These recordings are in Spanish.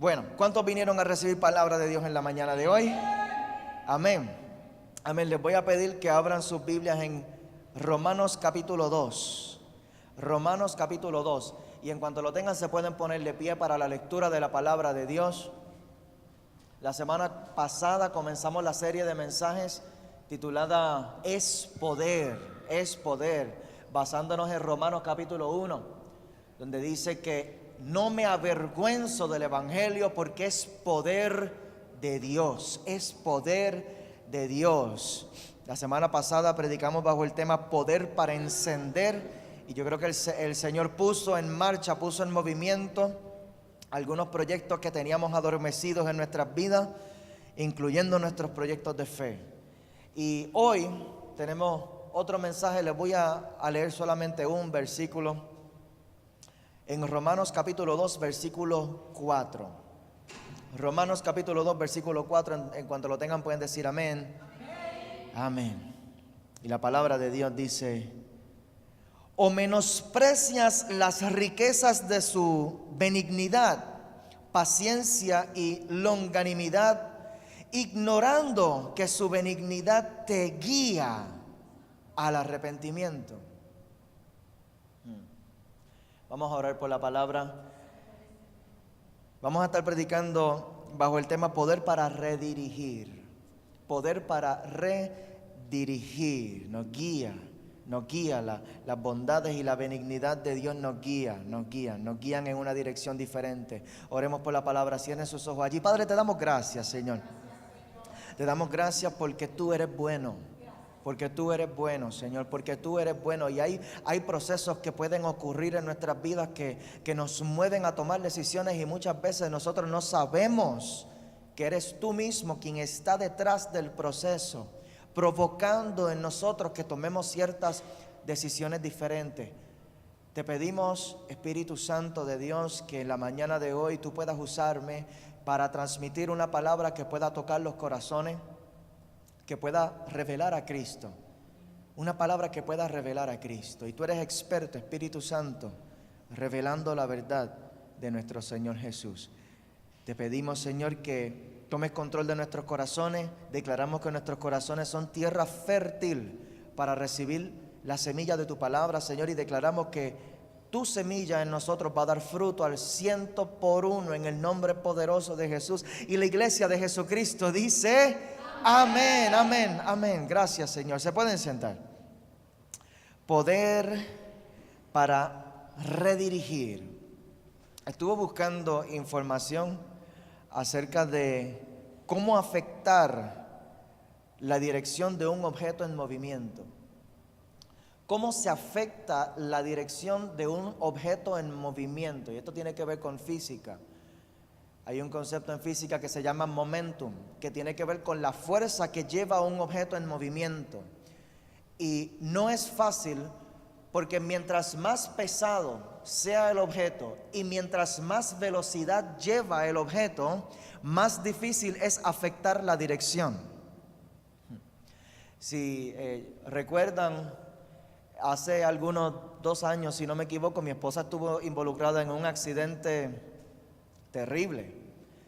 Bueno, ¿cuántos vinieron a recibir palabra de Dios en la mañana de hoy? Amén. Amén. Les voy a pedir que abran sus Biblias en Romanos capítulo 2. Romanos capítulo 2. Y en cuanto lo tengan se pueden poner de pie para la lectura de la palabra de Dios. La semana pasada comenzamos la serie de mensajes titulada Es Poder, basándonos en Romanos capítulo 1, donde dice que no me avergüenzo del Evangelio porque es poder de Dios, es poder de Dios. La semana pasada predicamos bajo el tema poder para encender, y yo creo que el Señor puso en marcha, puso en movimiento algunos proyectos que teníamos adormecidos en nuestras vidas, incluyendo nuestros proyectos de fe. Y hoy tenemos otro mensaje. Les voy a leer solamente un versículo en Romanos capítulo 2, versículo 4. Romanos capítulo 2, versículo 4, en cuanto lo tengan pueden decir amén. Amén. Y la palabra de Dios dice: ¿o menosprecias las riquezas de su benignidad, paciencia y longanimidad, ignorando que su benignidad te guía al arrepentimiento? Vamos a orar por la palabra. Vamos a estar predicando bajo el tema poder para redirigir. Poder para redirigir. Nos guía las bondades y la benignidad de Dios nos guían en una dirección diferente. Oremos por la palabra. Cierren sus ojos allí. Padre, te damos gracias, Señor. Te damos gracias porque tú eres bueno. Porque tú eres bueno, Señor, porque tú eres bueno. Y hay procesos que pueden ocurrir en nuestras vidas que nos mueven a tomar decisiones, y muchas veces nosotros no sabemos que eres tú mismo quien está detrás del proceso, provocando en nosotros que tomemos ciertas decisiones diferentes. Te pedimos, Espíritu Santo de Dios, que en la mañana de hoy tú puedas usarme para transmitir una palabra que pueda tocar los corazones, que pueda revelar a Cristo, una palabra que pueda revelar a Cristo. Y tú eres experto, Espíritu Santo, revelando la verdad de nuestro Señor Jesús. Te pedimos, Señor, que tomes control de nuestros corazones. Declaramos que nuestros corazones son tierra fértil para recibir la semilla de tu palabra, Señor, y declaramos que tu semilla en nosotros va a dar fruto al 100% en el nombre poderoso de Jesús. Y la iglesia de Jesucristo dice: amén, amén, amén. Gracias, Señor. Se pueden sentar. Poder para redirigir. Estuve buscando información acerca de cómo afectar la dirección de un objeto en movimiento. ¿Cómo se afecta la dirección de un objeto en movimiento? Y esto tiene que ver con física. Hay un concepto en física que se llama momentum, que tiene que ver con la fuerza que lleva a un objeto en movimiento. Y no es fácil, porque mientras más pesado sea el objeto y mientras más velocidad lleva el objeto, más difícil es afectar la dirección. Si recuerdan, hace algunos 2 años, si no me equivoco, mi esposa estuvo involucrada en un accidente terrible.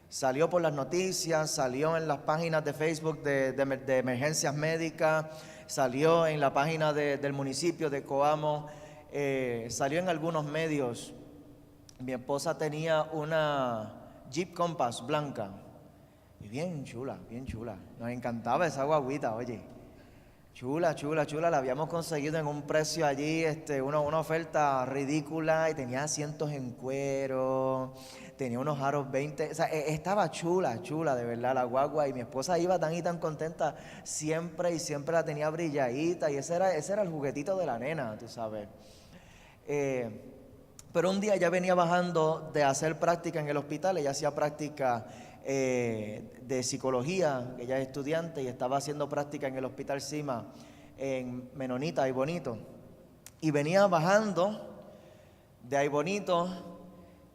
Salió por las noticias, salió en las páginas de Facebook de emergencias médicas, salió en la página del municipio de Coamo, salió en algunos medios. Mi esposa tenía una Jeep Compass blanca, y bien chula. Nos encantaba esa guaguita, oye. Chula, la habíamos conseguido en un precio allí, una oferta ridícula, y tenía asientos en cuero, tenía unos aros 20, o sea, estaba chula, de verdad la guagua, y mi esposa iba tan y tan contenta siempre, y siempre la tenía brilladita, y ese era el juguetito de la nena, tú sabes. Pero un día ella venía bajando de hacer práctica en el hospital. Ella hacía práctica de psicología, ella es estudiante, y estaba haciendo práctica en el Hospital Cima en Menonita, Aybonito, y venía bajando de Aybonito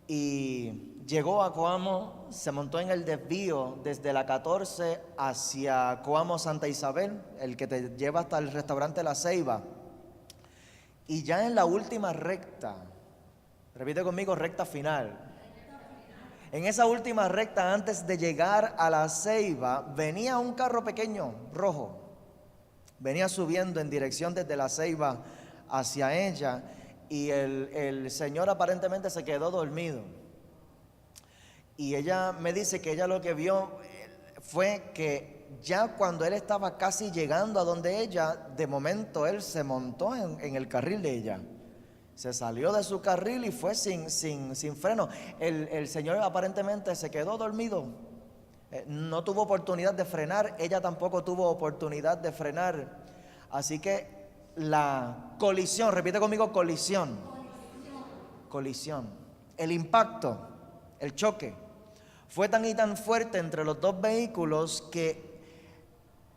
y llegó a Coamo, se montó en el desvío desde la 14 hacia Coamo Santa Isabel, el que te lleva hasta el restaurante La Ceiba, y ya en la última recta, repite conmigo, recta final, En esa última recta, antes de llegar a La Ceiba, venía un carro pequeño, rojo. Venía subiendo en dirección desde La Ceiba hacia ella, y el señor aparentemente se quedó dormido. Y ella me dice que ella lo que vio fue que ya cuando él estaba casi llegando a donde ella, de momento él se montó en el carril de ella. Se salió de su carril y fue sin freno. El señor aparentemente se quedó dormido. No tuvo oportunidad de frenar, ella tampoco tuvo oportunidad de frenar. Así que la colisión, repite conmigo, colisión. Colisión. El impacto, el choque, fue tan y tan fuerte entre los dos vehículos que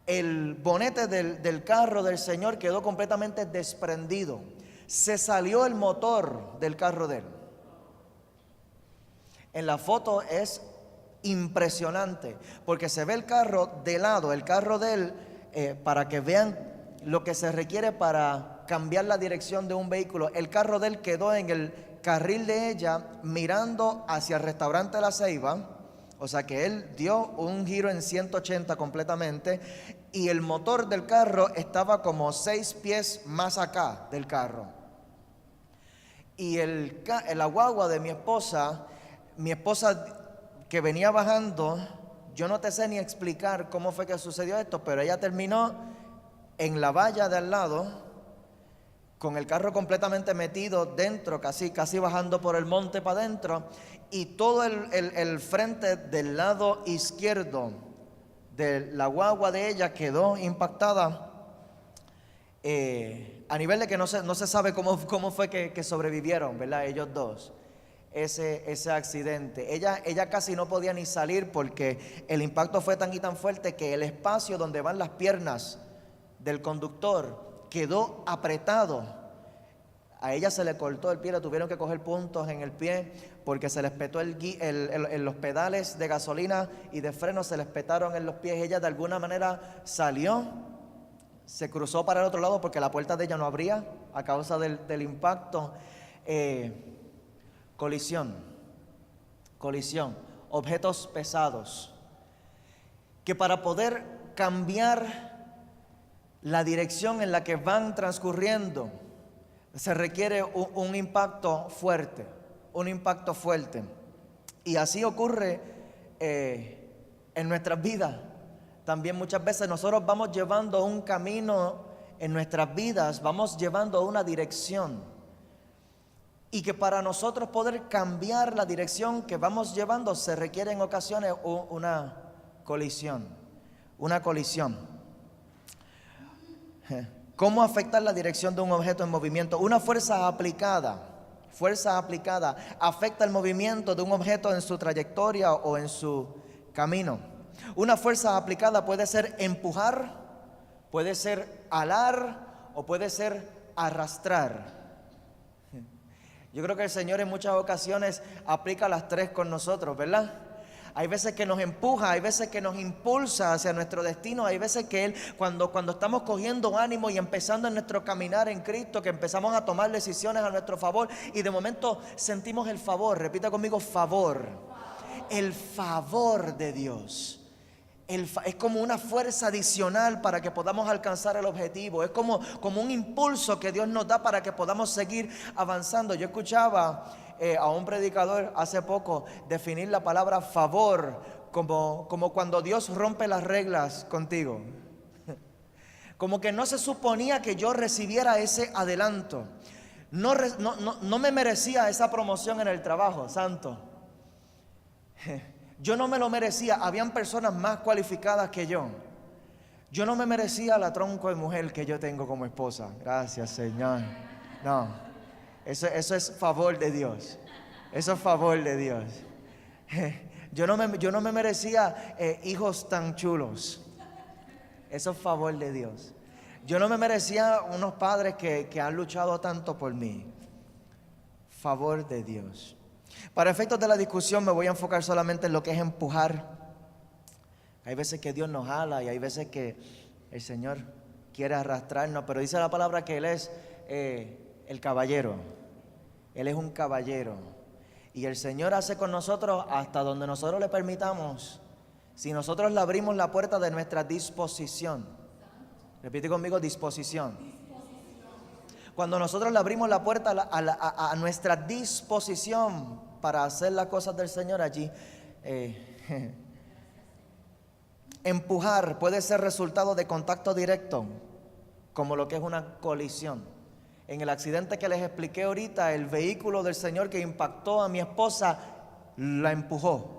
el bonete del carro del señor quedó completamente desprendido. Se salió el motor del carro de él. En la foto es impresionante porque se ve el carro de lado, el carro de él, para que vean lo que se requiere para cambiar la dirección de un vehículo. El carro de él quedó en el carril de ella mirando hacia el restaurante La Ceiba, o sea que él dio un giro en 180 completamente, y el motor del carro estaba como 6 pies más acá del carro. Y la guagua de mi esposa que venía bajando, yo no te sé ni explicar cómo fue que sucedió esto, pero ella terminó en la valla de al lado, con el carro completamente metido dentro, casi bajando por el monte para adentro, y todo el frente del lado izquierdo de la guagua de ella quedó impactada, a nivel de que no se sabe cómo fue que sobrevivieron, ¿verdad? Ellos dos, ese accidente. Ella casi no podía ni salir porque el impacto fue tan y tan fuerte que el espacio donde van las piernas del conductor quedó apretado. A ella se le cortó el pie, le tuvieron que coger puntos en el pie porque se les petó los pedales de gasolina y de freno se les petaron en los pies. Ella de alguna manera salió, se cruzó para el otro lado porque la puerta de ella no abría a causa del impacto. Colisión, objetos pesados, que para poder cambiar la dirección en la que van transcurriendo se requiere un impacto fuerte, y así ocurre en nuestras vidas. También muchas veces nosotros vamos llevando un camino en nuestras vidas, vamos llevando una dirección, y que para nosotros poder cambiar la dirección que vamos llevando se requiere en ocasiones una colisión. ¿Cómo afectar la dirección de un objeto en movimiento? Una fuerza aplicada afecta el movimiento de un objeto en su trayectoria o en su camino. Una fuerza aplicada puede ser empujar, puede ser alar o puede ser arrastrar. Yo creo que el Señor en muchas ocasiones aplica las tres con nosotros, ¿verdad? Hay veces que nos empuja, hay veces que nos impulsa hacia nuestro destino, hay veces que Él, cuando estamos cogiendo ánimo y empezando en nuestro caminar en Cristo, que empezamos a tomar decisiones a nuestro favor y de momento sentimos el favor. Repita conmigo, favor. El favor de Dios. Es como una fuerza adicional para que podamos alcanzar el objetivo. Es como un impulso que Dios nos da para que podamos seguir avanzando. Yo escuchaba a un predicador hace poco definir la palabra favor como cuando Dios rompe las reglas contigo. Como que no se suponía que yo recibiera ese adelanto. No me merecía esa promoción en el trabajo, santo. Yo no me lo merecía, habían personas más cualificadas que yo. Yo no me merecía la tronco de mujer que yo tengo como esposa. Gracias, Señor. No, eso es favor de Dios. Eso es favor de Dios. Yo no me merecía hijos tan chulos. Eso es favor de Dios. Yo no me merecía unos padres que han luchado tanto por mí. Favor de Dios. Para efectos de la discusión me voy a enfocar solamente en lo que es empujar. Hay veces que Dios nos jala y hay veces que el Señor quiere arrastrarnos, pero dice la palabra que Él es el caballero. Él es un caballero. Y el Señor hace con nosotros hasta donde nosotros le permitamos. Si nosotros le abrimos la puerta de nuestra disposición. Repite conmigo, disposición. Cuando nosotros le abrimos la puerta a nuestra disposición para hacer las cosas del Señor allí, empujar puede ser resultado de contacto directo, como lo que es una colisión. En el accidente que les expliqué ahorita, el vehículo del Señor que impactó a mi esposa la empujó.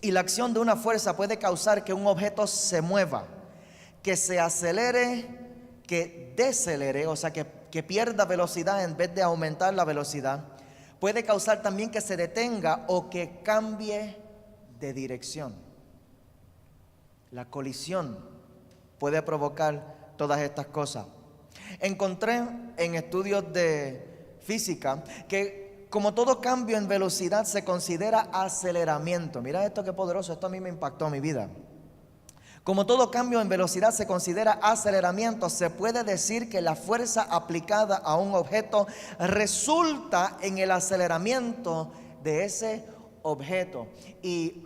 Y la acción de una fuerza puede causar que un objeto se mueva, que se acelere, que decelere, o sea que pierda velocidad en vez de aumentar la velocidad. Puede causar también que se detenga o que cambie de dirección. La colisión puede provocar todas estas cosas. Encontré en estudios de física que como todo cambio en velocidad se considera aceleramiento. Mira esto qué poderoso, esto a mí me impactó mi vida. Como todo cambio en velocidad se considera aceleramiento, se puede decir que la fuerza aplicada a un objeto resulta en el aceleramiento de ese objeto. Y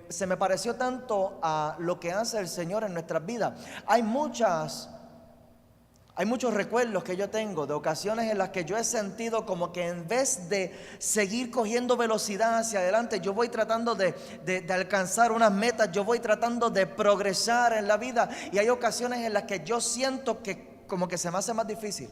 se me pareció tanto a lo que hace el Señor en nuestras vidas. Hay muchos recuerdos que yo tengo de ocasiones en las que yo he sentido como que en vez de seguir cogiendo velocidad hacia adelante, yo voy tratando de alcanzar unas metas, yo voy tratando de progresar en la vida, y hay ocasiones en las que yo siento que como que se me hace más difícil.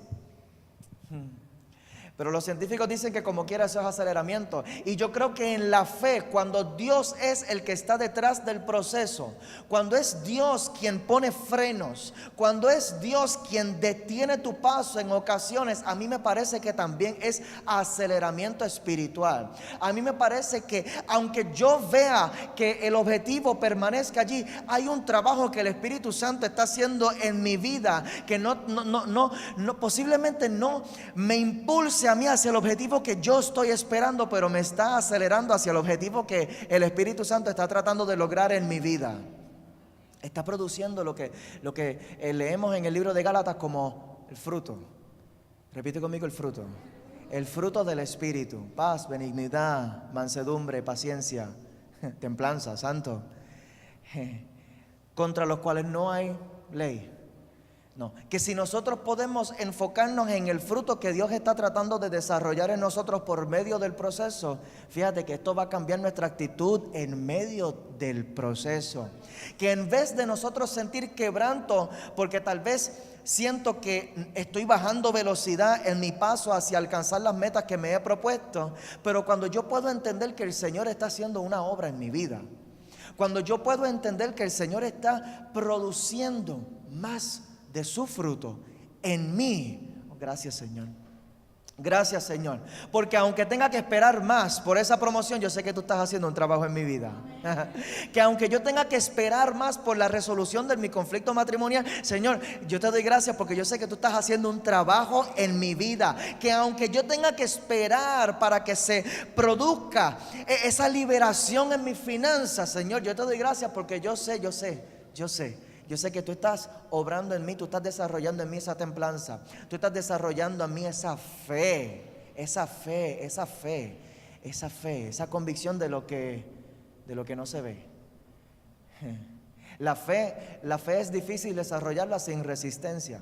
Pero los científicos dicen que como quiera eso es aceleramiento. Y yo creo que en la fe, cuando Dios es el que está detrás del proceso, cuando es Dios quien pone frenos, cuando es Dios quien detiene tu paso en ocasiones, a mí me parece que también es aceleramiento espiritual. A mí me parece que aunque yo vea que el objetivo permanezca allí, hay un trabajo que el Espíritu Santo está haciendo en mi vida que posiblemente no me impulse a mí hacia el objetivo que yo estoy esperando, pero me está acelerando hacia el objetivo que el Espíritu Santo está tratando de lograr en mi vida. Está produciendo lo que leemos en el libro de Gálatas como el fruto. Repite conmigo, el fruto. El fruto del Espíritu: paz, benignidad, mansedumbre, paciencia, templanza, santo, contra los cuales no hay ley. No, que si nosotros podemos enfocarnos en el fruto que Dios está tratando de desarrollar en nosotros por medio del proceso, fíjate que esto va a cambiar nuestra actitud en medio del proceso. Que en vez de nosotros sentir quebranto, porque tal vez siento que estoy bajando velocidad en mi paso hacia alcanzar las metas que me he propuesto, pero cuando yo puedo entender que el Señor está haciendo una obra en mi vida, cuando yo puedo entender que el Señor está produciendo más de su fruto en mí. Gracias, Señor. Gracias, Señor. Porque aunque tenga que esperar más por esa promoción, yo sé que tú estás haciendo un trabajo en mi vida. Que aunque yo tenga que esperar más por la resolución de mi conflicto matrimonial, Señor, yo te doy gracias porque yo sé que tú estás haciendo un trabajo en mi vida. Que aunque yo tenga que esperar para que se produzca esa liberación en mis finanzas, Señor, yo te doy gracias porque yo sé que tú estás obrando en mí, tú estás desarrollando en mí esa templanza, tú estás desarrollando en mí esa convicción de lo que no se ve. La fe es difícil desarrollarla sin resistencia.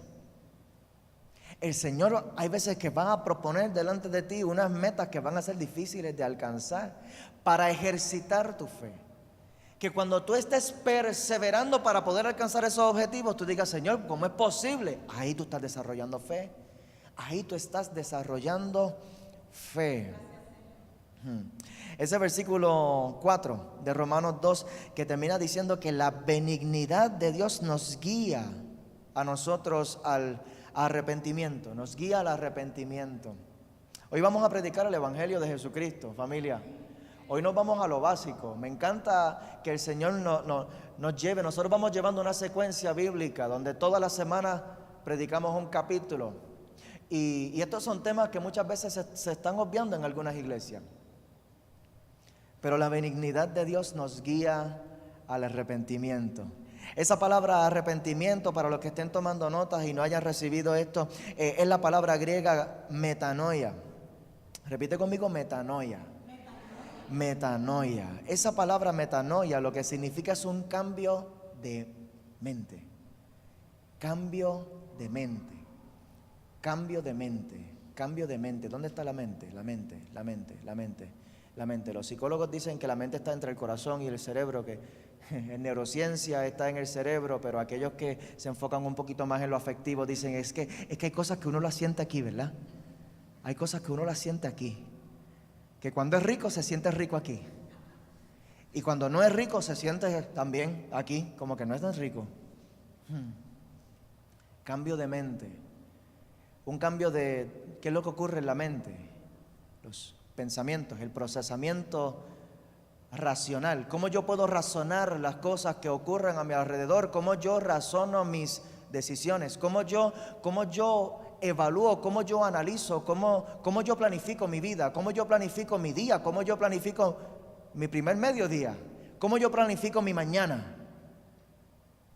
El Señor hay veces que va a proponer delante de ti unas metas que van a ser difíciles de alcanzar para ejercitar tu fe. Que cuando tú estés perseverando para poder alcanzar esos objetivos, tú digas: Señor, ¿cómo es posible? Ahí tú estás desarrollando fe. Ahí tú estás desarrollando fe. Ese versículo 4 de Romanos 2 que termina diciendo que la benignidad de Dios nos guía a nosotros al arrepentimiento. Nos guía al arrepentimiento. Hoy vamos a predicar el Evangelio de Jesucristo, familia. Hoy nos vamos a lo básico. Me encanta que el Señor nos lleve. Nosotros vamos llevando una secuencia bíblica donde todas las semanas predicamos un capítulo. Y estos son temas que muchas veces se están obviando en algunas iglesias. Pero la benignidad de Dios nos guía al arrepentimiento. Esa palabra arrepentimiento, para los que estén tomando notas y no hayan recibido esto, es la palabra griega metanoia. Repite conmigo, metanoia. Metanoia. Esa palabra metanoia lo que significa es un cambio de mente. Cambio de mente. Cambio de mente. Cambio de mente. ¿Dónde está la mente? La mente, la mente, la mente, la mente. Los psicólogos dicen que la mente está entre el corazón y el cerebro, que en neurociencia está en el cerebro, pero aquellos que se enfocan un poquito más en lo afectivo dicen es que hay cosas que uno las siente aquí, ¿verdad? Hay cosas que uno las siente aquí. Que cuando es rico se siente rico aquí. Y cuando no es rico se siente también aquí, como que no es tan rico. Cambio de mente. Un cambio de, ¿qué es lo que ocurre en la mente? Los pensamientos, el procesamiento racional. ¿Cómo yo puedo razonar las cosas que ocurren a mi alrededor? ¿Cómo yo razono mis decisiones? ¿Cómo yo evalúo, cómo yo analizo, cómo yo planifico mi vida, cómo yo planifico mi día, cómo yo planifico mi primer mediodía, cómo yo planifico mi mañana,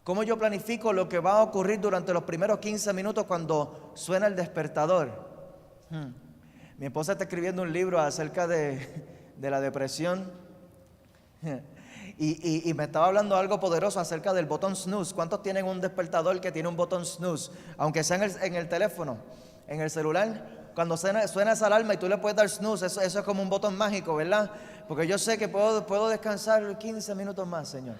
cómo yo planifico lo que va a ocurrir durante los primeros 15 minutos cuando suena el despertador? Mi esposa está escribiendo un libro acerca de la depresión y me estaba hablando algo poderoso acerca del botón snooze. ¿Cuántos tienen un despertador que tiene un botón snooze? Aunque sea en el teléfono, en el celular, cuando suena esa alarma y tú le puedes dar snooze, eso es como un botón mágico, ¿verdad? Porque yo sé que puedo descansar 15 minutos más, Señor.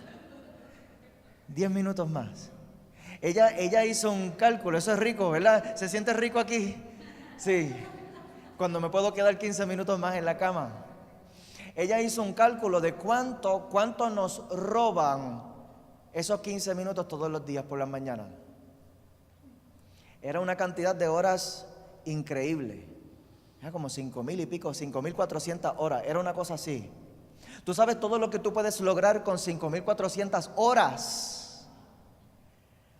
10 minutos más. Ella hizo un cálculo, eso es rico, ¿verdad? ¿Se siente rico aquí? Sí. Cuando me puedo quedar 15 minutos más en la cama. Ella hizo un cálculo de cuánto nos roban esos 15 minutos todos los días por la mañana. Era una cantidad de horas increíble. Era como 5,000 y pico, 5,400 horas. Era una cosa así. Tú sabes todo lo que tú puedes lograr con 5,400 horas.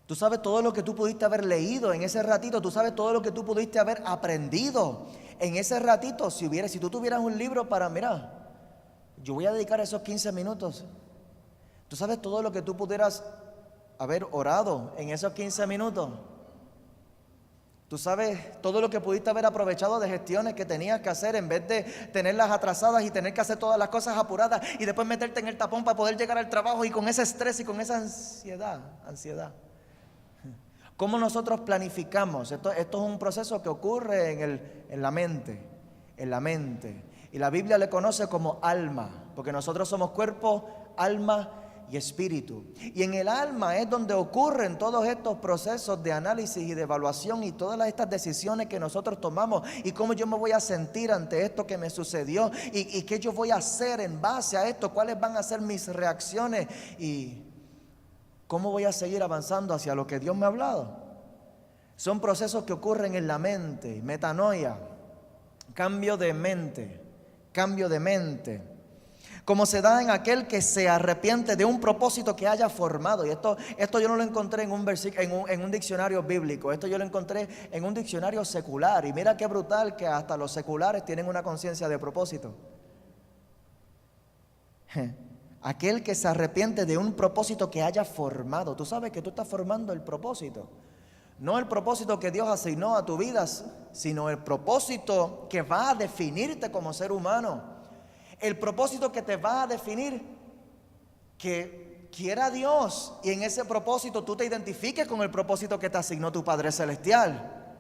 Tú sabes todo lo que tú pudiste haber leído en ese ratito. Tú sabes todo lo que tú pudiste haber aprendido en ese ratito. Si tú tuvieras un libro para, mira, yo voy a dedicar esos 15 minutos. Tú sabes todo lo que tú pudieras haber orado en esos 15 minutos. Tú sabes todo lo que pudiste haber aprovechado de gestiones que tenías que hacer en vez de tenerlas atrasadas y tener que hacer todas las cosas apuradas y después meterte en el tapón para poder llegar al trabajo y con ese estrés y con esa ansiedad. ¿Cómo nosotros planificamos? Esto es un proceso que ocurre en la mente. Y la Biblia le conoce como alma, porque nosotros somos cuerpo, alma y espíritu. Y en el alma es donde ocurren todos estos procesos de análisis y de evaluación y todas estas decisiones que nosotros tomamos y cómo yo me voy a sentir ante esto que me sucedió y qué yo voy a hacer en base a esto, cuáles van a ser mis reacciones y cómo voy a seguir avanzando hacia lo que Dios me ha hablado. Son procesos que ocurren en la mente, metanoia, cambio de mente. Como se da en aquel que se arrepiente de un propósito que haya formado. Y esto yo no lo encontré en un diccionario bíblico. Esto yo lo encontré en un diccionario secular. Y mira qué brutal que hasta los seculares tienen una conciencia de propósito. Aquel que se arrepiente de un propósito que haya formado. Tú sabes que tú estás formando el propósito. No el propósito que Dios asignó a tu vida, sino el propósito que va a definirte como ser humano. El propósito que te va a definir que quiera Dios y en ese propósito tú te identifiques con el propósito que te asignó tu Padre Celestial.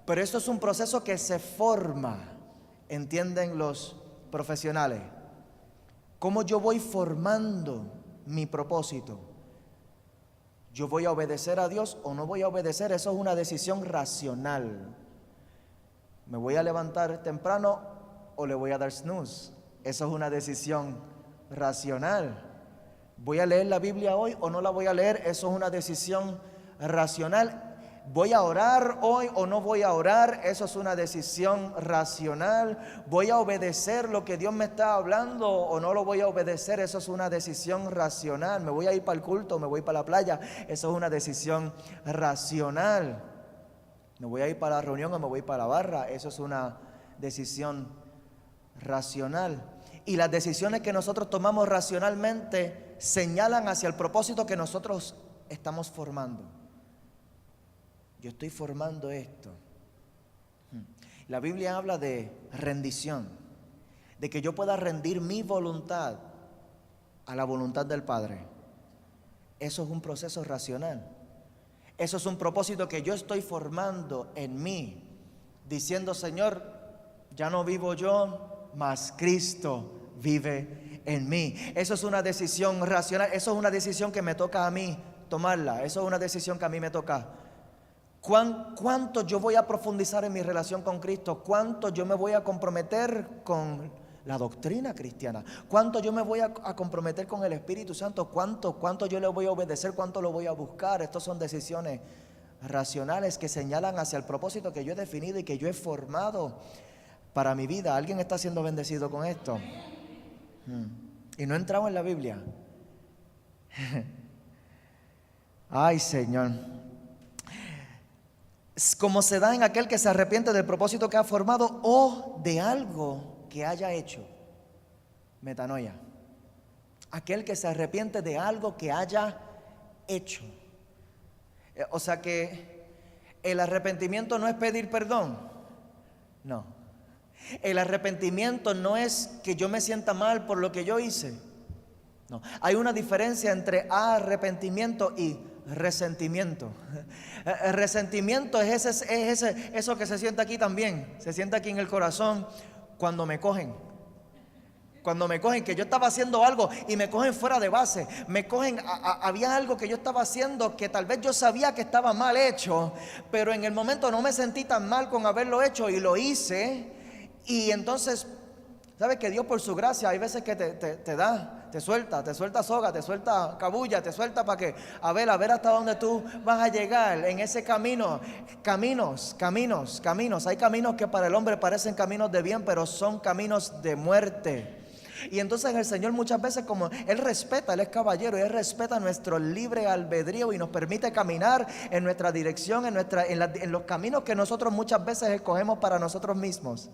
Pero esto es un proceso que se forma, entienden los profesionales. ¿Cómo yo voy formando mi propósito? ¿Yo voy a obedecer a Dios o no voy a obedecer? Eso es una decisión racional. ¿Me voy a levantar temprano o le voy a dar snooze? Eso es una decisión racional. ¿Voy a leer la Biblia hoy o no la voy a leer? Eso es una decisión racional. ¿Voy a orar hoy o no voy a orar? Eso es una decisión racional. ¿Voy a obedecer lo que Dios me está hablando o no lo voy a obedecer? Eso es una decisión racional. ¿Me voy a ir para el culto o me voy para la playa? Eso es una decisión racional. ¿Me voy a ir para la reunión o me voy para la barra? Eso es una decisión racional. Y las decisiones que nosotros tomamos racionalmente señalan hacia el propósito que nosotros estamos formando. Yo estoy formando esto. La Biblia habla de rendición, de que yo pueda rendir mi voluntad a la voluntad del Padre. Eso es un proceso racional. Eso es un propósito que yo estoy formando en mí, diciendo: Señor, ya no vivo yo, mas Cristo vive en mí. Eso es una decisión racional. Eso es una decisión que me toca a mí tomarla. Eso es una decisión que a mí me toca. ¿Cuánto yo voy a profundizar en mi relación con Cristo? ¿Cuánto yo me voy a comprometer con la doctrina cristiana? ¿Cuánto yo me voy a comprometer con el Espíritu Santo? ¿Cuánto yo le voy a obedecer? ¿Cuánto lo voy a buscar? Estas son decisiones racionales que señalan hacia el propósito que yo he definido y que yo he formado para mi vida. ¿Alguien está siendo bendecido con esto? Y no he entrado en la Biblia. Ay, Señor. Como se da en aquel que se arrepiente del propósito que ha formado o de algo que haya hecho. Metanoia. Aquel que se arrepiente de algo que haya hecho. O sea que el arrepentimiento no es pedir perdón. No. El arrepentimiento no es que yo me sienta mal por lo que yo hice. No. Hay una diferencia entre arrepentimiento y resentimiento. El resentimiento es eso que se siente aquí también. Se siente aquí en el corazón cuando me cogen. Cuando me cogen, que yo estaba haciendo algo y me cogen fuera de base. Me cogen, había algo que yo estaba haciendo que tal vez yo sabía que estaba mal hecho, pero en el momento no me sentí tan mal con haberlo hecho y lo hice. Y entonces, ¿sabes que Dios por su gracia hay veces que te da? Te suelta soga, te suelta cabulla, te suelta para que, a ver hasta dónde tú vas a llegar en ese camino. Caminos. Hay caminos que para el hombre parecen caminos de bien, pero son caminos de muerte. Y entonces el Señor muchas veces, como Él respeta, Él es caballero y Él respeta nuestro libre albedrío y nos permite caminar en nuestra dirección, en los caminos que nosotros muchas veces escogemos para nosotros mismos.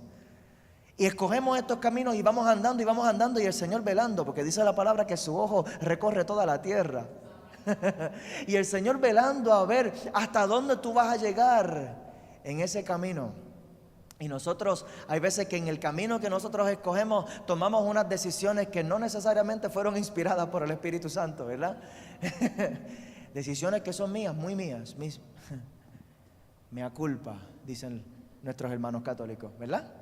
Y escogemos estos caminos y vamos andando y el Señor velando, porque dice la palabra que su ojo recorre toda la tierra. Y el Señor velando a ver hasta dónde tú vas a llegar en ese camino. Y nosotros, hay veces que en el camino que nosotros escogemos tomamos unas decisiones que no necesariamente fueron inspiradas por el Espíritu Santo, ¿verdad? Decisiones que son mías, muy mías. Mea culpa, dicen nuestros hermanos católicos, ¿verdad?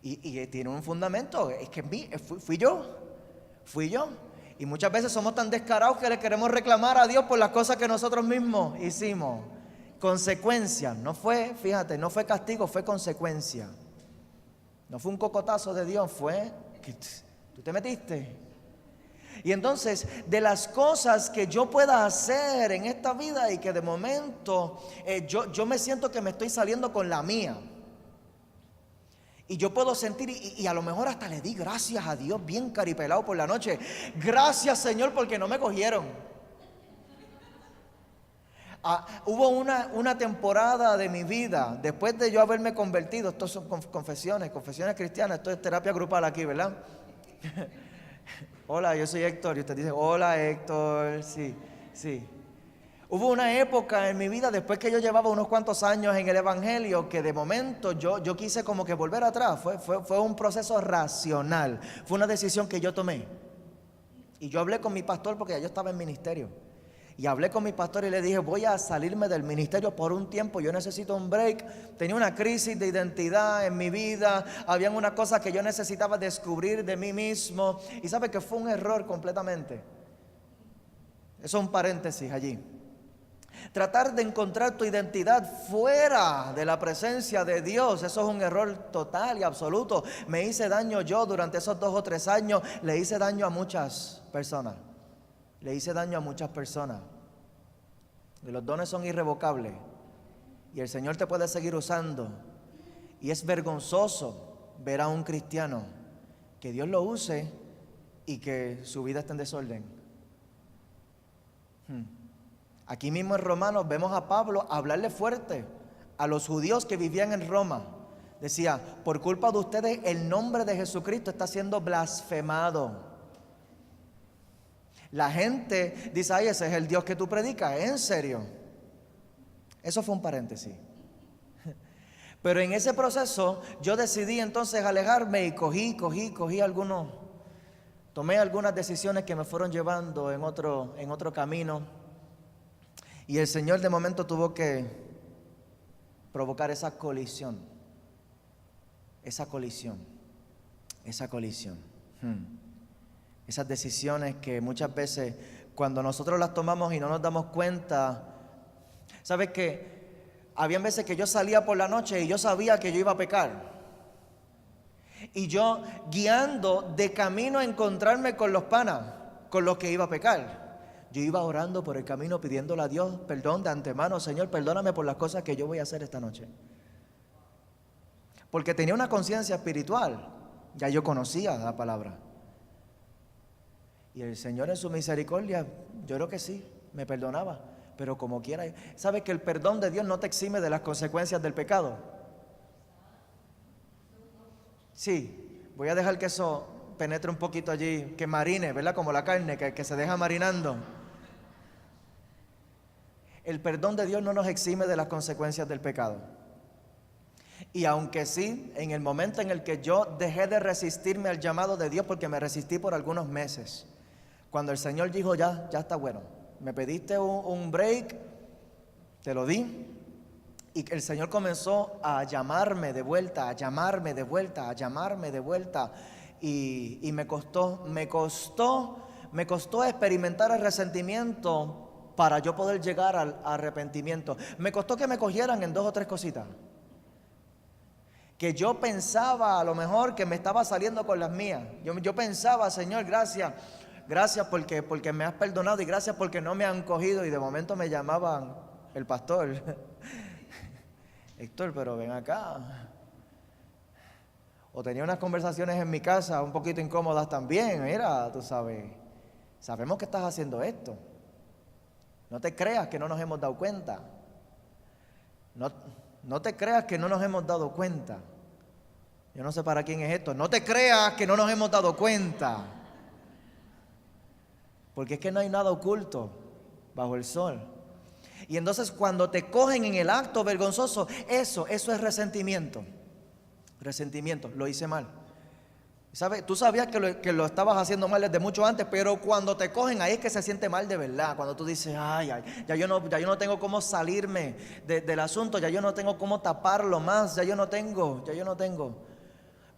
Y tiene un fundamento, es que fui yo. Y muchas veces somos tan descarados que le queremos reclamar a Dios por las cosas que nosotros mismos hicimos. Consecuencia, no fue castigo, fue consecuencia. No fue un cocotazo de Dios, fue que tú te metiste. Y entonces, de las cosas que yo pueda hacer en esta vida y que de momento yo me siento que me estoy saliendo con la mía. Y yo puedo sentir, y a lo mejor hasta le di gracias a Dios bien caripelado por la noche. Gracias, Señor, porque no me cogieron. Hubo una temporada de mi vida, después de yo haberme convertido, estos son confesiones cristianas, esto es terapia grupal aquí, ¿verdad? Hola, yo soy Héctor, y usted dice, hola Héctor, sí. Hubo una época en mi vida, después que yo llevaba unos cuantos años en el Evangelio, que de momento yo quise como que volver atrás. Fue un proceso racional, fue una decisión que yo tomé. Y yo hablé con mi pastor porque ya yo estaba en ministerio. Y hablé con mi pastor y le dije, voy a salirme del ministerio por un tiempo, yo necesito un break. Tenía una crisis de identidad en mi vida, habían unas cosas que yo necesitaba descubrir de mí mismo. Y sabe que fue un error completamente. Eso es un paréntesis allí. Tratar de encontrar tu identidad fuera de la presencia de Dios, eso es un error total y absoluto. Me hice daño yo durante esos 2 o 3 años, le hice daño a muchas personas. Y los dones son irrevocables. Y el Señor te puede seguir usando. Y es vergonzoso ver a un cristiano que Dios lo use y que su vida esté en desorden. Aquí mismo en Romanos vemos a Pablo hablarle fuerte a los judíos que vivían en Roma. Decía, por culpa de ustedes el nombre de Jesucristo está siendo blasfemado. La gente dice, ay, ese es el Dios que tú predicas, ¿en serio? Eso fue un paréntesis. Pero en ese proceso yo decidí entonces alejarme y tomé algunas decisiones que me fueron llevando en otro camino. Y el Señor de momento tuvo que provocar esa colisión. Esas decisiones que muchas veces cuando nosotros las tomamos y no nos damos cuenta, ¿sabes qué? Habían veces que yo salía por la noche y yo sabía que yo iba a pecar. Y yo guiando de camino a encontrarme con los panas, con los que iba a pecar. Yo iba orando por el camino pidiéndole a Dios perdón de antemano. Señor, perdóname por las cosas que yo voy a hacer esta noche. Porque tenía una conciencia espiritual. Ya yo conocía la palabra. Y el Señor en su misericordia, yo creo que sí, me perdonaba. Pero como quiera, ¿sabes que el perdón de Dios no te exime de las consecuencias del pecado? Sí, voy a dejar que eso penetre un poquito allí, que marine, ¿verdad? Como la carne, que se deja marinando. El perdón de Dios no nos exime de las consecuencias del pecado. Y aunque sí, en el momento en el que yo dejé de resistirme al llamado de Dios, porque me resistí por algunos meses, cuando el Señor dijo, ya está bueno. Me pediste un break, te lo di, y el Señor comenzó a llamarme de vuelta, y me costó experimentar el resentimiento para yo poder llegar al arrepentimiento. Me costó que me cogieran en 2 o 3 cositas, que yo pensaba a lo mejor que me estaba saliendo con las mías. Yo pensaba, Señor, gracias porque me has perdonado y gracias porque no me han cogido. Y de momento me llamaban el pastor. Héctor, pero ven acá. O tenía unas conversaciones en mi casa un poquito incómodas también. Mira, tú sabes, sabemos que estás haciendo esto. No te creas que no nos hemos dado cuenta. No te creas que no nos hemos dado cuenta. Yo no sé para quién es esto. No te creas que no nos hemos dado cuenta. Porque es que no hay nada oculto bajo el sol. Y entonces cuando te cogen en el acto vergonzoso, eso es resentimiento. Resentimiento, lo hice mal. ¿Sabes? Tú sabías que lo estabas haciendo mal desde mucho antes, pero cuando te cogen ahí es que se siente mal de verdad. Cuando tú dices, ya yo no tengo cómo salirme del asunto, ya yo no tengo cómo taparlo más, ya yo no tengo.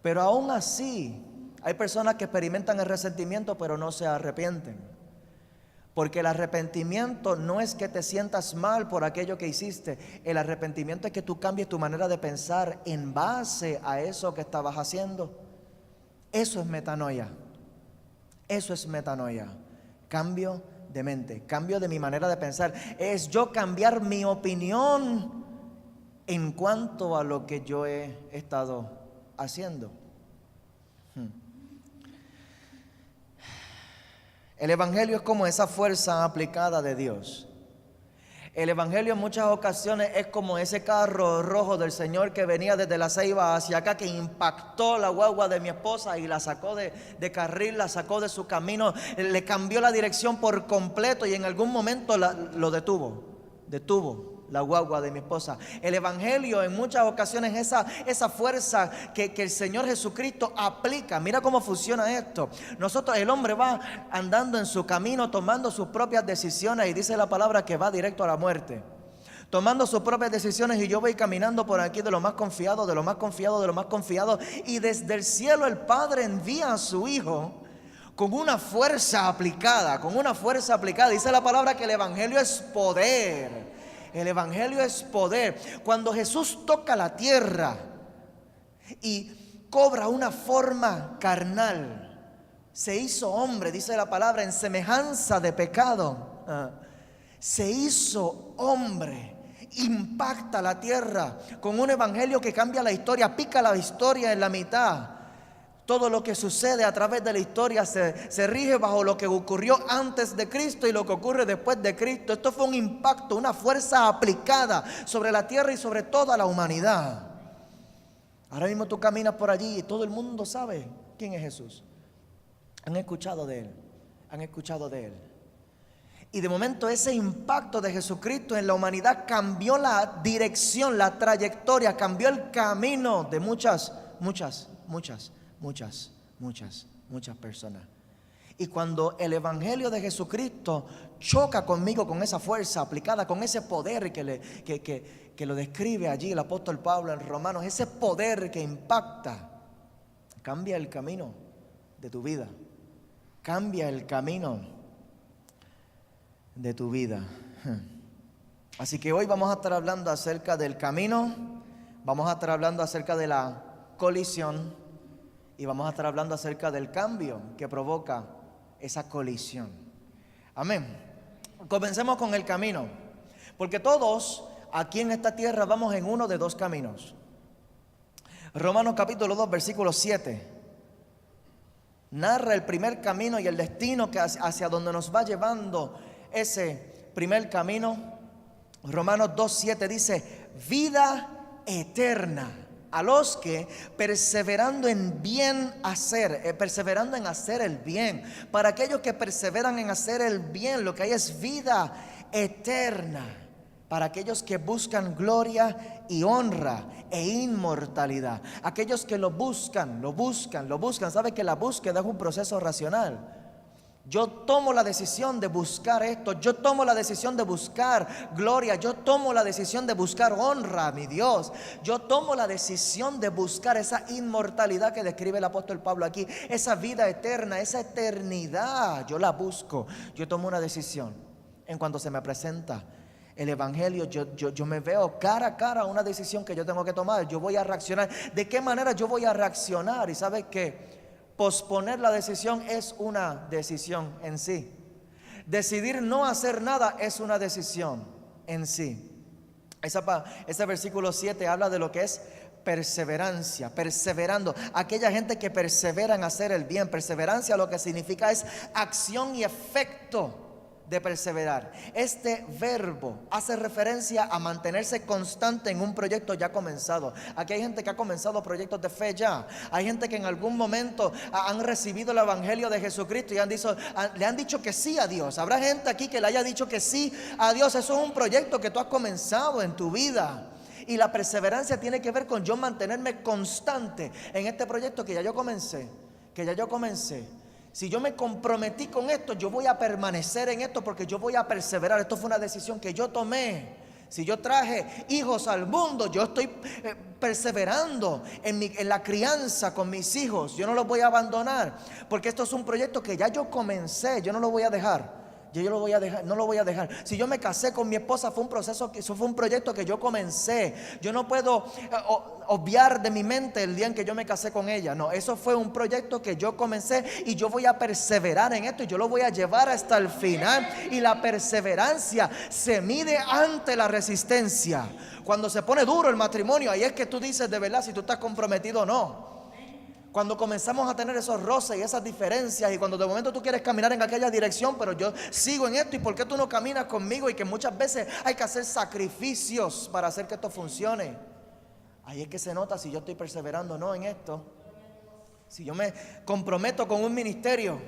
Pero aún así, hay personas que experimentan el resentimiento, pero no se arrepienten. Porque el arrepentimiento no es que te sientas mal por aquello que hiciste. El arrepentimiento es que tú cambies tu manera de pensar en base a eso que estabas haciendo. Eso es metanoia. Cambio de mente, cambio de mi manera de pensar. Es yo cambiar mi opinión en cuanto a lo que yo he estado haciendo. El Evangelio es como esa fuerza aplicada de Dios. El Evangelio en muchas ocasiones es como ese carro rojo del Señor que venía desde La Ceiba hacia acá, que impactó la guagua de mi esposa y la sacó de carril, la sacó de su camino, le cambió la dirección por completo y en algún momento lo detuvo la guagua de mi esposa. El Evangelio en muchas ocasiones es esa fuerza que el Señor Jesucristo aplica. Mira cómo funciona esto. El hombre va andando en su camino, tomando sus propias decisiones, y dice la palabra que va directo a la muerte. Tomando sus propias decisiones, y yo voy caminando por aquí de lo más confiado, y desde el cielo el Padre envía a su Hijo con una fuerza aplicada. Dice la palabra que el Evangelio es poder. El Evangelio es poder. Cuando Jesús toca la tierra y cobra una forma carnal, se hizo hombre, dice la palabra, en semejanza de pecado. Se hizo hombre, impacta la tierra con un evangelio que cambia la historia, pica la historia en la mitad. Todo lo que sucede a través de la historia se rige bajo lo que ocurrió antes de Cristo y lo que ocurre después de Cristo. Esto fue un impacto, una fuerza aplicada sobre la tierra y sobre toda la humanidad. Ahora mismo tú caminas por allí y todo el mundo sabe quién es Jesús. Han escuchado de Él. Y de momento ese impacto de Jesucristo en la humanidad cambió la dirección, la trayectoria, cambió el camino de muchas personas. Y cuando el evangelio de Jesucristo choca conmigo con esa fuerza aplicada, con ese poder que lo describe allí el apóstol Pablo en Romanos, ese poder que impacta, cambia el camino de tu vida, cambia el camino de tu vida. Así que hoy vamos a estar hablando acerca del camino, vamos a estar hablando acerca de la colisión y vamos a estar hablando acerca del cambio que provoca esa colisión. Amén. Comencemos con el camino, porque todos aquí en esta tierra vamos en uno de dos caminos. Romanos capítulo 2 versículo 7 narra el primer camino y el destino que hacia donde nos va llevando ese primer camino. Romanos 2:7 dice: vida eterna a los que perseverando en bien hacer, perseverando en hacer el bien. Para aquellos que perseveran en hacer el bien, lo que hay es vida eterna. Para aquellos que buscan gloria y honra e inmortalidad. Aquellos que lo buscan. Sabe que la búsqueda es un proceso racional. Yo tomo la decisión de buscar esto, yo tomo la decisión de buscar gloria, yo tomo la decisión de buscar honra a mi Dios, yo tomo la decisión de buscar esa inmortalidad que describe el apóstol Pablo aquí, esa vida eterna, esa eternidad, yo la busco, yo tomo una decisión. En cuanto se me presenta el evangelio, yo me veo cara a cara a una decisión que yo tengo que tomar. Yo voy a reaccionar. ¿De qué manera yo voy a reaccionar? Y ¿sabe qué? Posponer la decisión es una decisión en sí. Decidir no hacer nada es una decisión en sí. Ese versículo 7 habla de lo que es perseverancia, perseverando. Aquella gente que persevera en hacer el bien. Perseverancia lo que significa es acción y efecto de perseverar. Este verbo hace referencia a mantenerse constante en un proyecto ya comenzado. Aquí hay gente que ha comenzado proyectos de fe ya. Hay gente que en algún momento han recibido el evangelio de Jesucristo y le han dicho que sí a Dios. Habrá gente aquí que le haya dicho que sí a Dios. Eso es un proyecto que tú has comenzado en tu vida. Y la perseverancia tiene que ver con yo mantenerme constante en este proyecto que ya yo comencé. Si yo me comprometí con esto, yo voy a permanecer en esto porque yo voy a perseverar. Esto fue una decisión que yo tomé. Si yo traje hijos al mundo, yo estoy perseverando en la crianza con mis hijos. Yo no los voy a abandonar porque esto es un proyecto que ya yo comencé. Yo no lo voy a dejar. No lo voy a dejar. Si yo me casé con mi esposa, eso fue un proyecto que yo comencé. Yo no puedo obviar de mi mente el día en que yo me casé con ella. No, eso fue un proyecto que yo comencé y yo voy a perseverar en esto y yo lo voy a llevar hasta el final. Y la perseverancia se mide ante la resistencia. Cuando se pone duro el matrimonio, ahí es que tú dices de verdad si tú estás comprometido o no. Cuando comenzamos a tener esos roces y esas diferencias y cuando de momento tú quieres caminar en aquella dirección, pero yo sigo en esto y ¿por qué tú no caminas conmigo? Y que muchas veces hay que hacer sacrificios para hacer que esto funcione. Ahí es que se nota si yo estoy perseverando o no en esto. Si yo me comprometo con un ministerio,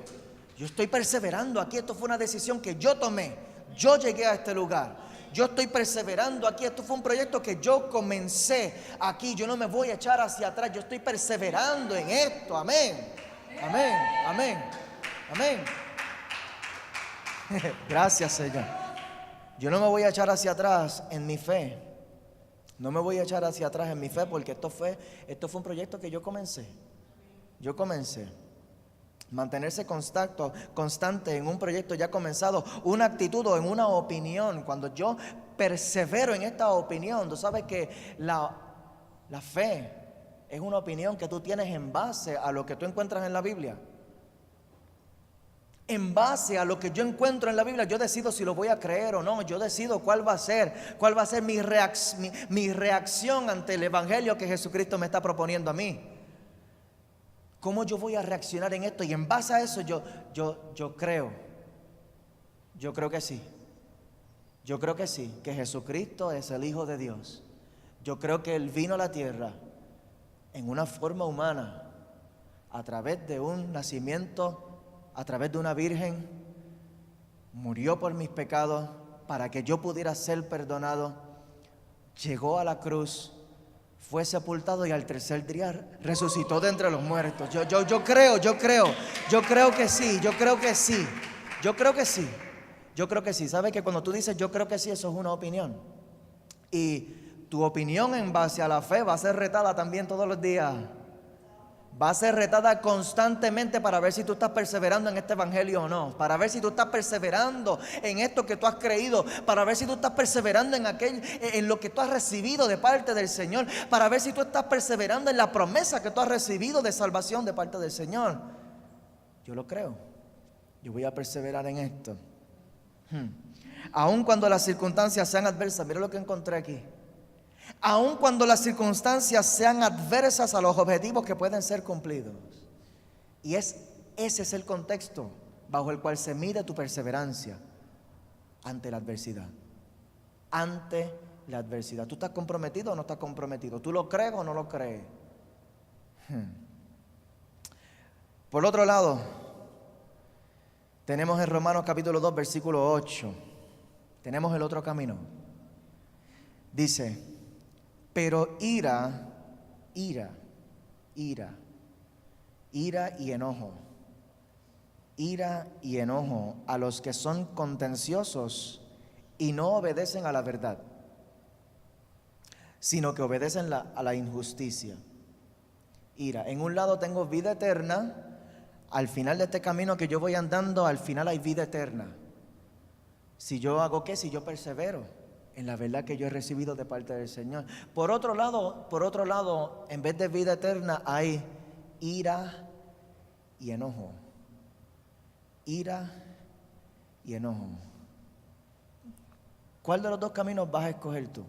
yo estoy perseverando aquí. Esto fue una decisión que yo tomé. Yo llegué a este lugar. Yo estoy perseverando aquí. Esto fue un proyecto que yo comencé aquí. Yo no me voy a echar hacia atrás. Yo estoy perseverando en esto. Amén. Amén. Amén. Amén. Gracias, Señor. Yo no me voy a echar hacia atrás en mi fe. No me voy a echar hacia atrás en mi fe porque esto fue un proyecto que yo comencé. Mantenerse constante en un proyecto ya comenzado, una actitud o en una opinión. Cuando yo persevero en esta opinión, tú sabes que la fe es una opinión que tú tienes en base a lo que tú encuentras en la Biblia. En base a lo que yo encuentro en la Biblia, yo decido si lo voy a creer o no. Yo decido cuál va a ser mi reacción ante el evangelio que Jesucristo me está proponiendo a mí. ¿Cómo yo voy a reaccionar en esto? Y en base a eso yo creo que sí. Yo creo que sí, que Jesucristo es el Hijo de Dios. Yo creo que Él vino a la tierra en una forma humana, a través de un nacimiento, a través de una virgen, murió por mis pecados para que yo pudiera ser perdonado, llegó a la cruz, fue sepultado y al tercer día resucitó de entre los muertos. Yo creo que sí. ¿Sabes que cuando tú dices yo creo que sí, eso es una opinión? Y tu opinión en base a la fe va a ser retada también todos los días. Va a ser retada constantemente para ver si tú estás perseverando en este evangelio o no, para ver si tú estás perseverando en esto que tú has creído, para ver si tú estás perseverando en lo que tú has recibido de parte del Señor, para ver si tú estás perseverando en la promesa que tú has recibido de salvación de parte del Señor. Yo lo creo. Yo voy a perseverar en esto. Aun cuando las circunstancias sean adversas, mira lo que encontré aquí. Aun cuando las circunstancias sean adversas a los objetivos que pueden ser cumplidos. Y ese es el contexto bajo el cual se mide tu perseverancia ante la adversidad. Ante la adversidad. ¿Tú estás comprometido o no estás comprometido? ¿Tú lo crees o no lo crees? Por otro lado, tenemos en Romanos capítulo 2, versículo 8. Tenemos el otro camino. Dice: pero ira y enojo a los que son contenciosos y no obedecen a la verdad, sino que obedecen a la injusticia. Ira. En un lado tengo vida eterna. Al final de este camino que yo voy andando, al final hay vida eterna. Si yo hago ¿qué? Si yo persevero en la verdad que yo he recibido de parte del Señor. Por otro lado, en vez de vida eterna hay ira y enojo. Ira y enojo. ¿Cuál de los dos caminos vas a escoger tú?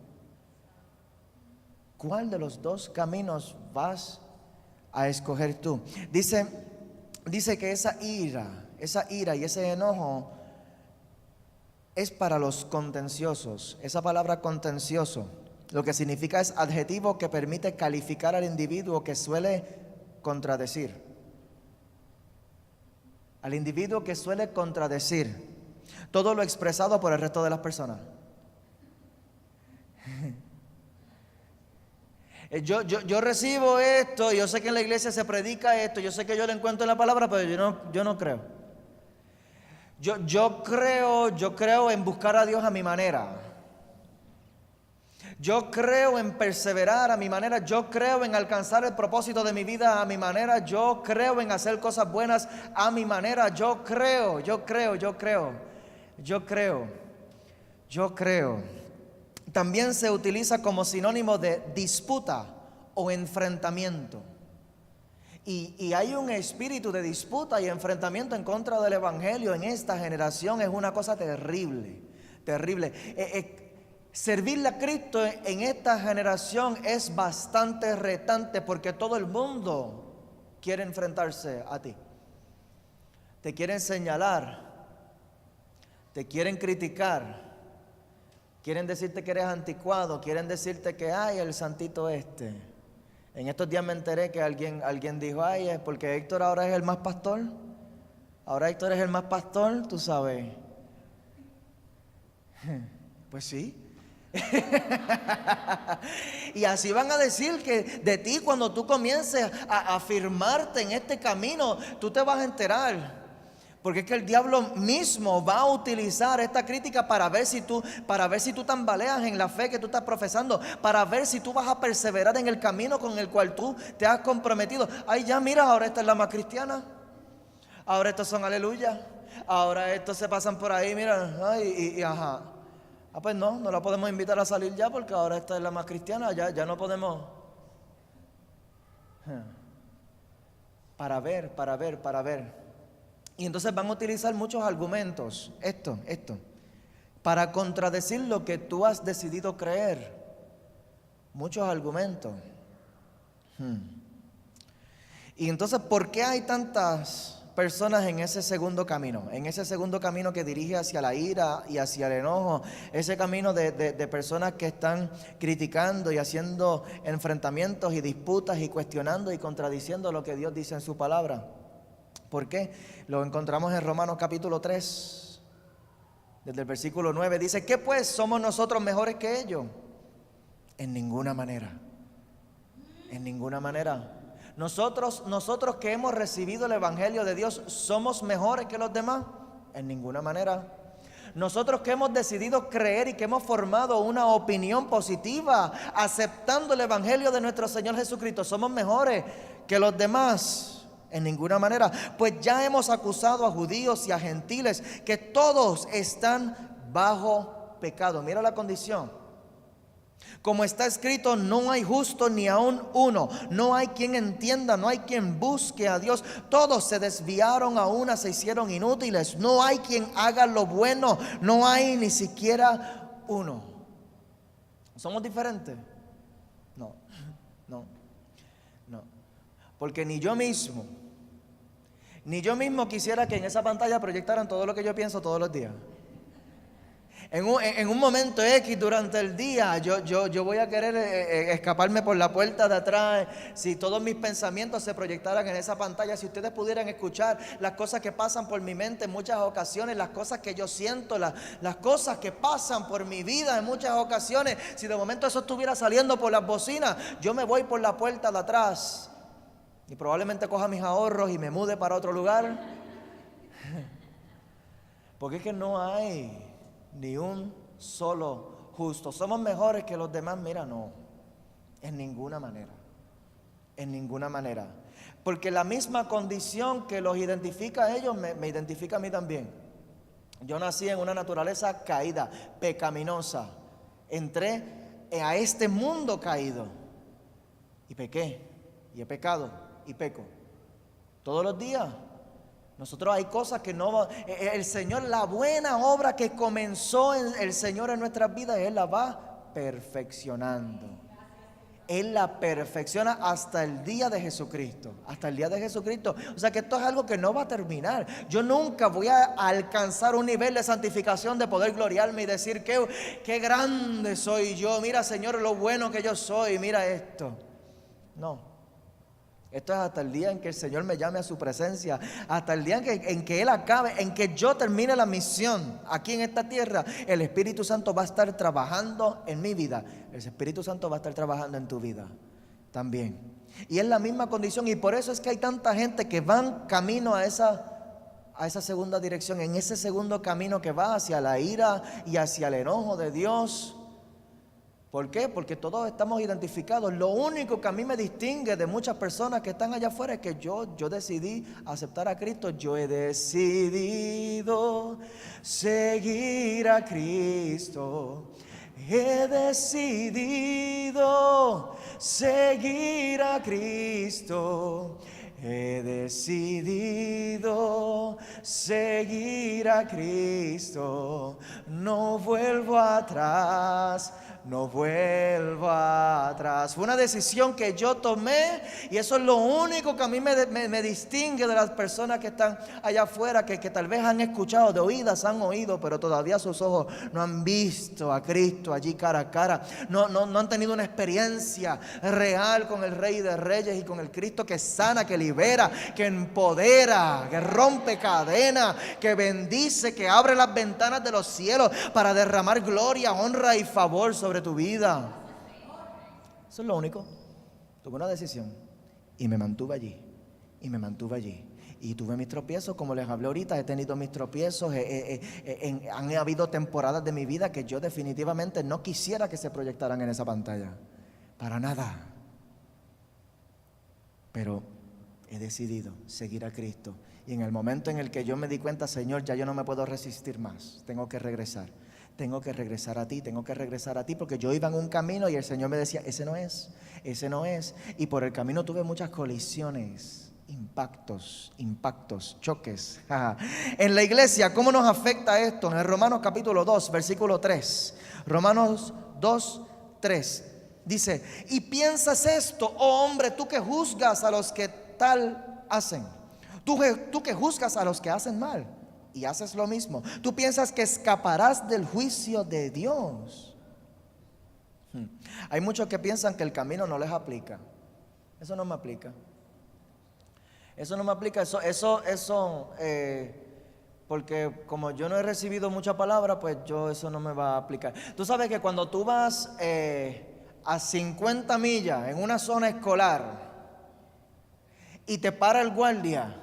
¿Cuál de los dos caminos vas a escoger tú? Dice que esa ira y ese enojo es para los contenciosos. Esa palabra contencioso, lo que significa es adjetivo que permite calificar al individuo que suele contradecir. Al individuo que suele contradecir todo lo expresado por el resto de las personas. Yo recibo esto, yo sé que en la iglesia se predica esto, yo sé que yo lo encuentro en la palabra, pero yo no creo. Yo creo en buscar a Dios a mi manera. Yo creo en perseverar a mi manera. Yo creo en alcanzar el propósito de mi vida a mi manera. Yo creo en hacer cosas buenas a mi manera. Yo creo. También se utiliza como sinónimo de disputa o enfrentamiento. Y hay un espíritu de disputa y enfrentamiento en contra del evangelio en esta generación. Es una cosa terrible. Servirle a Cristo en esta generación es bastante retante, porque todo el mundo quiere enfrentarse a ti. Te quieren señalar, te quieren criticar, quieren decirte que eres anticuado, quieren decirte que ay, el santito este. En estos días me enteré que alguien dijo, ay, es porque Héctor ahora es el más pastor. Ahora Héctor es el más pastor, tú sabes. Pues sí. Y así van a decir que de ti cuando tú comiences a afirmarte en este camino, tú te vas a enterar. Porque es que el diablo mismo va a utilizar esta crítica para ver si tú tambaleas en la fe que tú estás profesando, para ver si tú vas a perseverar en el camino con el cual tú te has comprometido. Ay, ya mira, ahora esta es la más cristiana. Ahora estos son aleluya. Ahora estos se pasan por ahí, mira, ay, ajá. Pues no la podemos invitar a salir ya porque ahora esta es la más cristiana, ya no podemos. Para ver. Y entonces van a utilizar muchos argumentos, esto, para contradecir lo que tú has decidido creer. Muchos argumentos. Y entonces, ¿por qué hay tantas personas en ese segundo camino? En ese segundo camino que dirige hacia la ira y hacia el enojo. Ese camino de personas que están criticando y haciendo enfrentamientos y disputas y cuestionando y contradiciendo lo que Dios dice en su palabra. ¿Por qué? Lo encontramos en Romanos capítulo 3. desde el versículo 9, dice: ¿qué pues? ¿Somos nosotros mejores que ellos? En ninguna manera. En ninguna manera. Nosotros que hemos recibido el Evangelio de Dios, ¿somos mejores que los demás? En ninguna manera. Nosotros que hemos decidido creer y que hemos formado una opinión positiva aceptando el Evangelio de nuestro Señor Jesucristo, ¿somos mejores que los demás? En ninguna manera. Pues ya hemos acusado a judíos y a gentiles que todos están bajo pecado. Mira la condición. Como está escrito: no hay justo ni aun uno, no hay quien entienda, no hay quien busque a Dios. Todos se desviaron, a una se hicieron inútiles. No hay quien haga lo bueno, no hay ni siquiera uno. ¿Somos diferentes? No. Porque ni yo mismo quisiera que en esa pantalla proyectaran todo lo que yo pienso todos los días. En un momento X durante el día, yo voy a querer escaparme por la puerta de atrás. Si todos mis pensamientos se proyectaran en esa pantalla, si ustedes pudieran escuchar las cosas que pasan por mi mente en muchas ocasiones, las cosas que yo siento, las cosas que pasan por mi vida en muchas ocasiones, si de momento eso estuviera saliendo por las bocinas, yo me voy por la puerta de atrás y probablemente coja mis ahorros y me mude para otro lugar. Porque es que no hay ni un solo justo. ¿Somos mejores que los demás? Mira, no, en ninguna manera. En ninguna manera. Porque la misma condición que los identifica a ellos me identifica a mí también. Yo nací en una naturaleza caída, pecaminosa. Entré a este mundo caído y pequé, y he pecado y peco todos los días. Nosotros hay cosas que no, el Señor, la buena obra que comenzó el Señor en nuestras vidas, Él la va perfeccionando. Él la perfecciona hasta el día de Jesucristo. Hasta el día de Jesucristo. O sea que esto es algo que no va a terminar. Yo nunca voy a alcanzar un nivel de santificación de poder gloriarme y decir qué grande soy yo. Mira, Señor, lo bueno que yo soy. Mira esto. No. Esto es hasta el día en que el Señor me llame a su presencia, hasta el día en que Él acabe, en que yo termine la misión aquí en esta tierra. El Espíritu Santo va a estar trabajando en mi vida. El Espíritu Santo va a estar trabajando en tu vida también. Y es la misma condición, y por eso es que hay tanta gente que van camino a esa segunda dirección, en ese segundo camino que va hacia la ira y hacia el enojo de Dios. ¿Por qué? Porque todos estamos identificados. Lo único que a mí me distingue de muchas personas que están allá afuera es que yo decidí aceptar a Cristo. Yo he decidido seguir a Cristo. He decidido seguir a Cristo. He decidido seguir a Cristo. No vuelvo atrás. No vuelvo atrás. Fue una decisión que yo tomé, y eso es lo único que a mí me distingue de las personas que están allá afuera, que tal vez han escuchado, de oídas han oído, pero todavía sus ojos no han visto a Cristo allí cara a cara. No han tenido una experiencia real con el Rey de Reyes y con el Cristo que sana, que libera, que empodera, que rompe cadenas, que bendice, que abre las ventanas de los cielos para derramar gloria, honra y favor sobre tu vida. Eso es lo único. Tuve una decisión y me mantuve allí. Y tuve mis tropiezos, como les hablé ahorita. He tenido mis tropiezos. Han habido temporadas de mi vida que yo definitivamente no quisiera que se proyectaran en esa pantalla. Para nada. Pero he decidido seguir a Cristo. Y en el momento en el que yo me di cuenta: Señor, ya yo no me puedo resistir más. Tengo que regresar a ti, porque yo iba en un camino y el Señor me decía: ese no es. Y por el camino tuve muchas colisiones, impactos, choques. En la iglesia, ¿cómo nos afecta esto? En Romanos capítulo 2, versículo 3. Romanos 2, 3. Dice: y piensas esto, oh hombre, tú que juzgas a los que tal hacen. Tú que juzgas a los que hacen mal y haces lo mismo. Tú piensas que escaparás del juicio de Dios. Hay muchos que piensan que el camino no les aplica. Eso no me aplica. porque como yo no he recibido mucha palabra, pues eso no me va a aplicar. Tú sabes que cuando tú vas a 50 millas en una zona escolar y te para el guardia,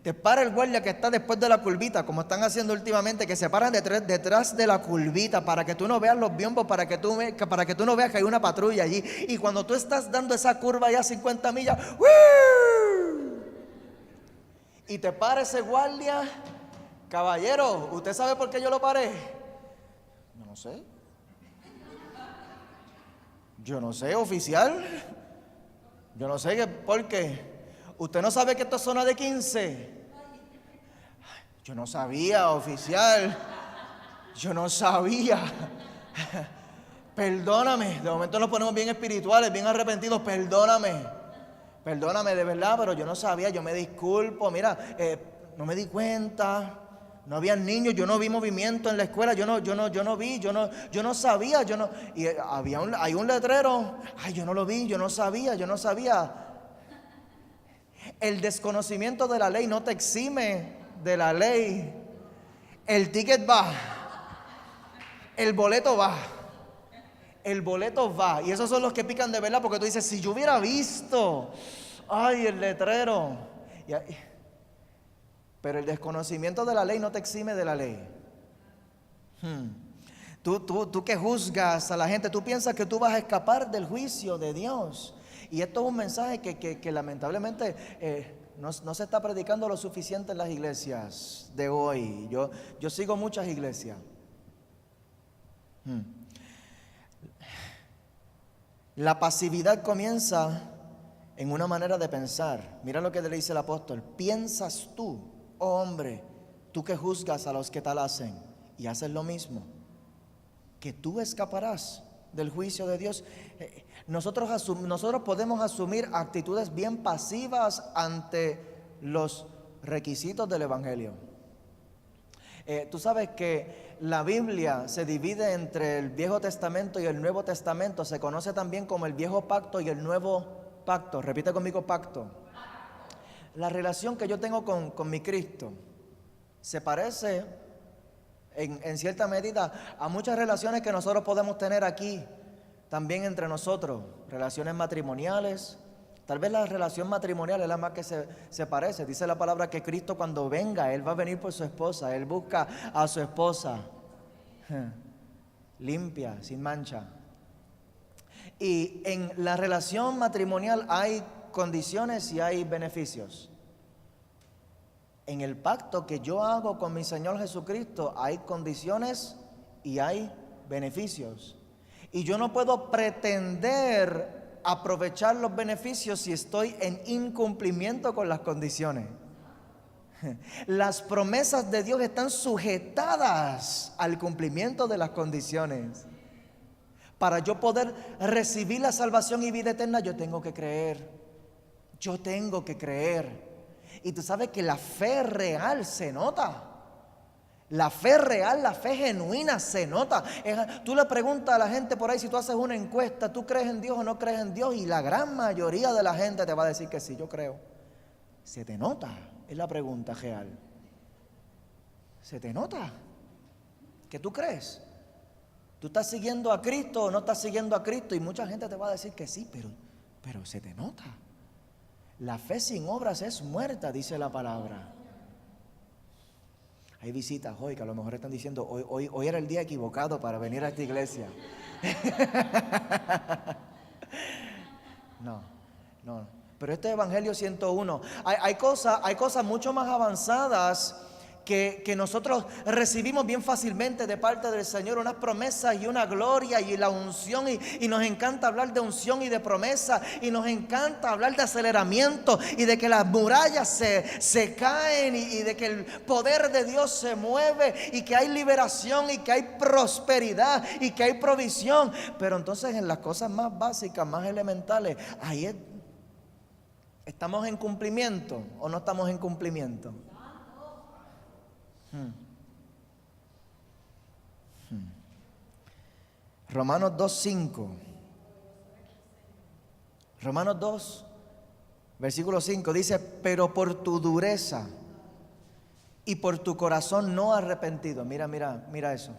te para el guardia que está después de la curvita, como están haciendo últimamente, que se paran detrás de la curvita para que tú no veas los biombos, para que tú no veas que hay una patrulla allí. Y cuando tú estás dando esa curva ya a 50 millas, ¡woo! Y te para ese guardia, caballero, ¿usted sabe por qué yo lo paré? No sé. Yo no sé, oficial. Yo no sé por qué. ¿Usted no sabe que esto es zona de 15? Yo no sabía, oficial. Yo no sabía. Perdóname. De momento nos ponemos bien espirituales, bien arrepentidos. Perdóname. Perdóname de verdad, pero yo no sabía. Yo me disculpo. Mira, no me di cuenta. No había niños, yo no vi movimiento en la escuela, yo no vi, yo no sabía, y hay un letrero, ay, yo no lo vi, yo no sabía. El desconocimiento de la ley no te exime de la ley. El ticket va, el boleto va, y esos son los que pican de verdad, porque tú dices, si yo hubiera visto, ay, el letrero, pero el desconocimiento de la ley no te exime de la ley. Tú que juzgas a la gente, tú piensas que tú vas a escapar del juicio de Dios. Y esto es un mensaje que lamentablemente no se está predicando lo suficiente en las iglesias de hoy. Yo sigo muchas iglesias. La pasividad comienza en una manera de pensar. Mira lo que le dice el apóstol. ¿Piensas tú, oh hombre, tú que juzgas a los que tal hacen y haces lo mismo, que tú escaparás del juicio de Dios? Nosotros podemos asumir actitudes bien pasivas ante los requisitos del Evangelio. Tú sabes que la Biblia se divide entre el Viejo Testamento y el Nuevo Testamento. Se conoce también como el Viejo Pacto y el Nuevo Pacto. Repite conmigo, pacto. La relación que yo tengo con mi Cristo se parece en cierta medida a muchas relaciones que nosotros podemos tener aquí también entre nosotros, relaciones matrimoniales. Tal vez la relación matrimonial es la más que se parece. Dice la palabra que Cristo cuando venga, Él va a venir por su esposa. Él busca a su esposa limpia, sin mancha. Y en la relación matrimonial hay condiciones y hay beneficios. En el pacto que yo hago con mi Señor Jesucristo hay condiciones y hay beneficios. Y yo no puedo pretender aprovechar los beneficios si estoy en incumplimiento con las condiciones. Las promesas de Dios están sujetadas al cumplimiento de las condiciones. Para yo poder recibir la salvación y vida eterna, yo tengo que creer. Y tú sabes que la fe real se nota. La fe real, la fe genuina se nota. Tú le preguntas a la gente por ahí, si tú haces una encuesta, ¿tú crees en Dios o no crees en Dios? Y la gran mayoría de la gente te va a decir que sí, yo creo. Se te nota, es la pregunta real. Se te nota que tú crees. ¿Tú estás siguiendo a Cristo o no estás siguiendo a Cristo? Y mucha gente te va a decir que sí, pero se te nota. La fe sin obras es muerta, dice la palabra. Hay visitas hoy que a lo mejor están diciendo, hoy era el día equivocado para venir a esta iglesia. No. Pero este Evangelio 101, hay cosas mucho más avanzadas que nosotros recibimos bien fácilmente de parte del Señor, unas promesas y una gloria y la unción, y nos encanta hablar de unción y de promesa, y nos encanta hablar de aceleramiento y de que las murallas se caen y de que el poder de Dios se mueve y que hay liberación y que hay prosperidad y que hay provisión. Pero entonces en las cosas más básicas, más elementales, ahí ¿estamos en cumplimiento o no estamos en cumplimiento? Romanos 2:5. Romanos 2, versículo 5 dice: pero por tu dureza y por tu corazón no arrepentido. Mira eso.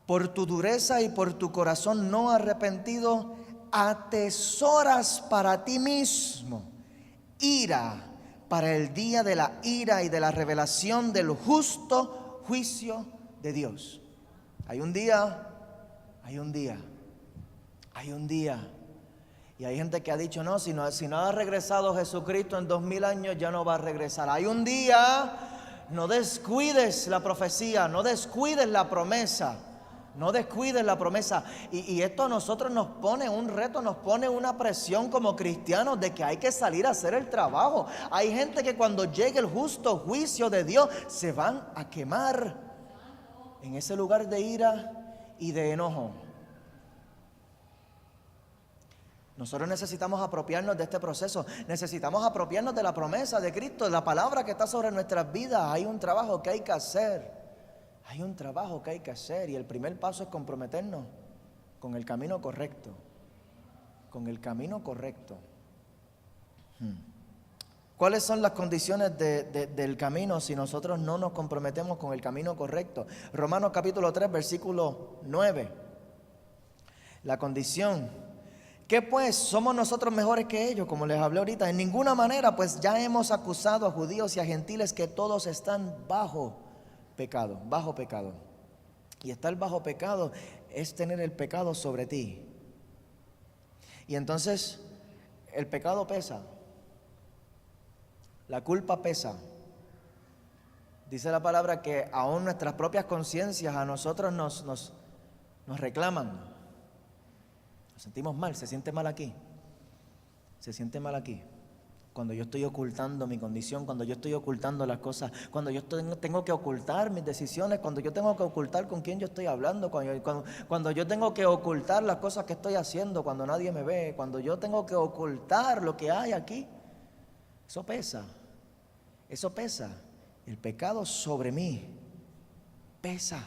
Por tu dureza y por tu corazón no arrepentido, atesoras para ti mismo ira para el día de la ira y de la revelación del justo juicio de Dios. Hay un día. Y hay gente que ha dicho, no, si no ha regresado Jesucristo en 2000 años, ya no va a regresar. Hay un día, no descuides la profecía, no descuides la promesa. No descuides la promesa. Y esto a nosotros nos pone un reto, nos pone una presión como cristianos de que hay que salir a hacer el trabajo. Hay gente que cuando llegue el justo juicio de Dios se van a quemar en ese lugar de ira y de enojo. Nosotros necesitamos apropiarnos de este proceso. Necesitamos apropiarnos de la promesa de Cristo, de la palabra que está sobre nuestras vidas. Hay un trabajo que hay que hacer. Y el primer paso es comprometernos con el camino correcto. ¿Cuáles son las condiciones del camino si nosotros no nos comprometemos con el camino correcto? Romanos capítulo 3, versículo 9. La condición: ¿qué pues? ¿Somos nosotros mejores que ellos? Como les hablé ahorita, en ninguna manera, pues ya hemos acusado a judíos y a gentiles que todos están bajo pecado. Y estar bajo pecado es tener el pecado sobre ti. Y entonces el pecado pesa, la culpa pesa. Dice la palabra que aún nuestras propias conciencias a nosotros nos reclaman. Nos sentimos mal, se siente mal aquí. Cuando yo estoy ocultando mi condición, cuando yo estoy ocultando las cosas, cuando yo tengo que ocultar mis decisiones, cuando yo tengo que ocultar con quién yo estoy hablando, cuando yo tengo que ocultar las cosas que estoy haciendo, cuando nadie me ve, cuando yo tengo que ocultar lo que hay aquí, eso pesa. El pecado sobre mí pesa.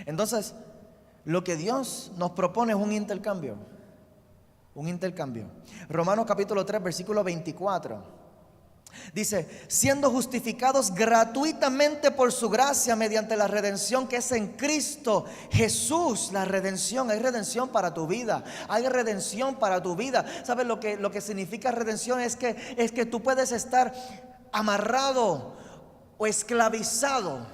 Entonces, lo que Dios nos propone es un intercambio. Romanos capítulo 3, versículo 24. Dice: siendo justificados gratuitamente por su gracia mediante la redención que es en Cristo Jesús. La redención, hay redención para tu vida. ¿Sabes lo que significa redención? Es que tú puedes estar amarrado o esclavizado.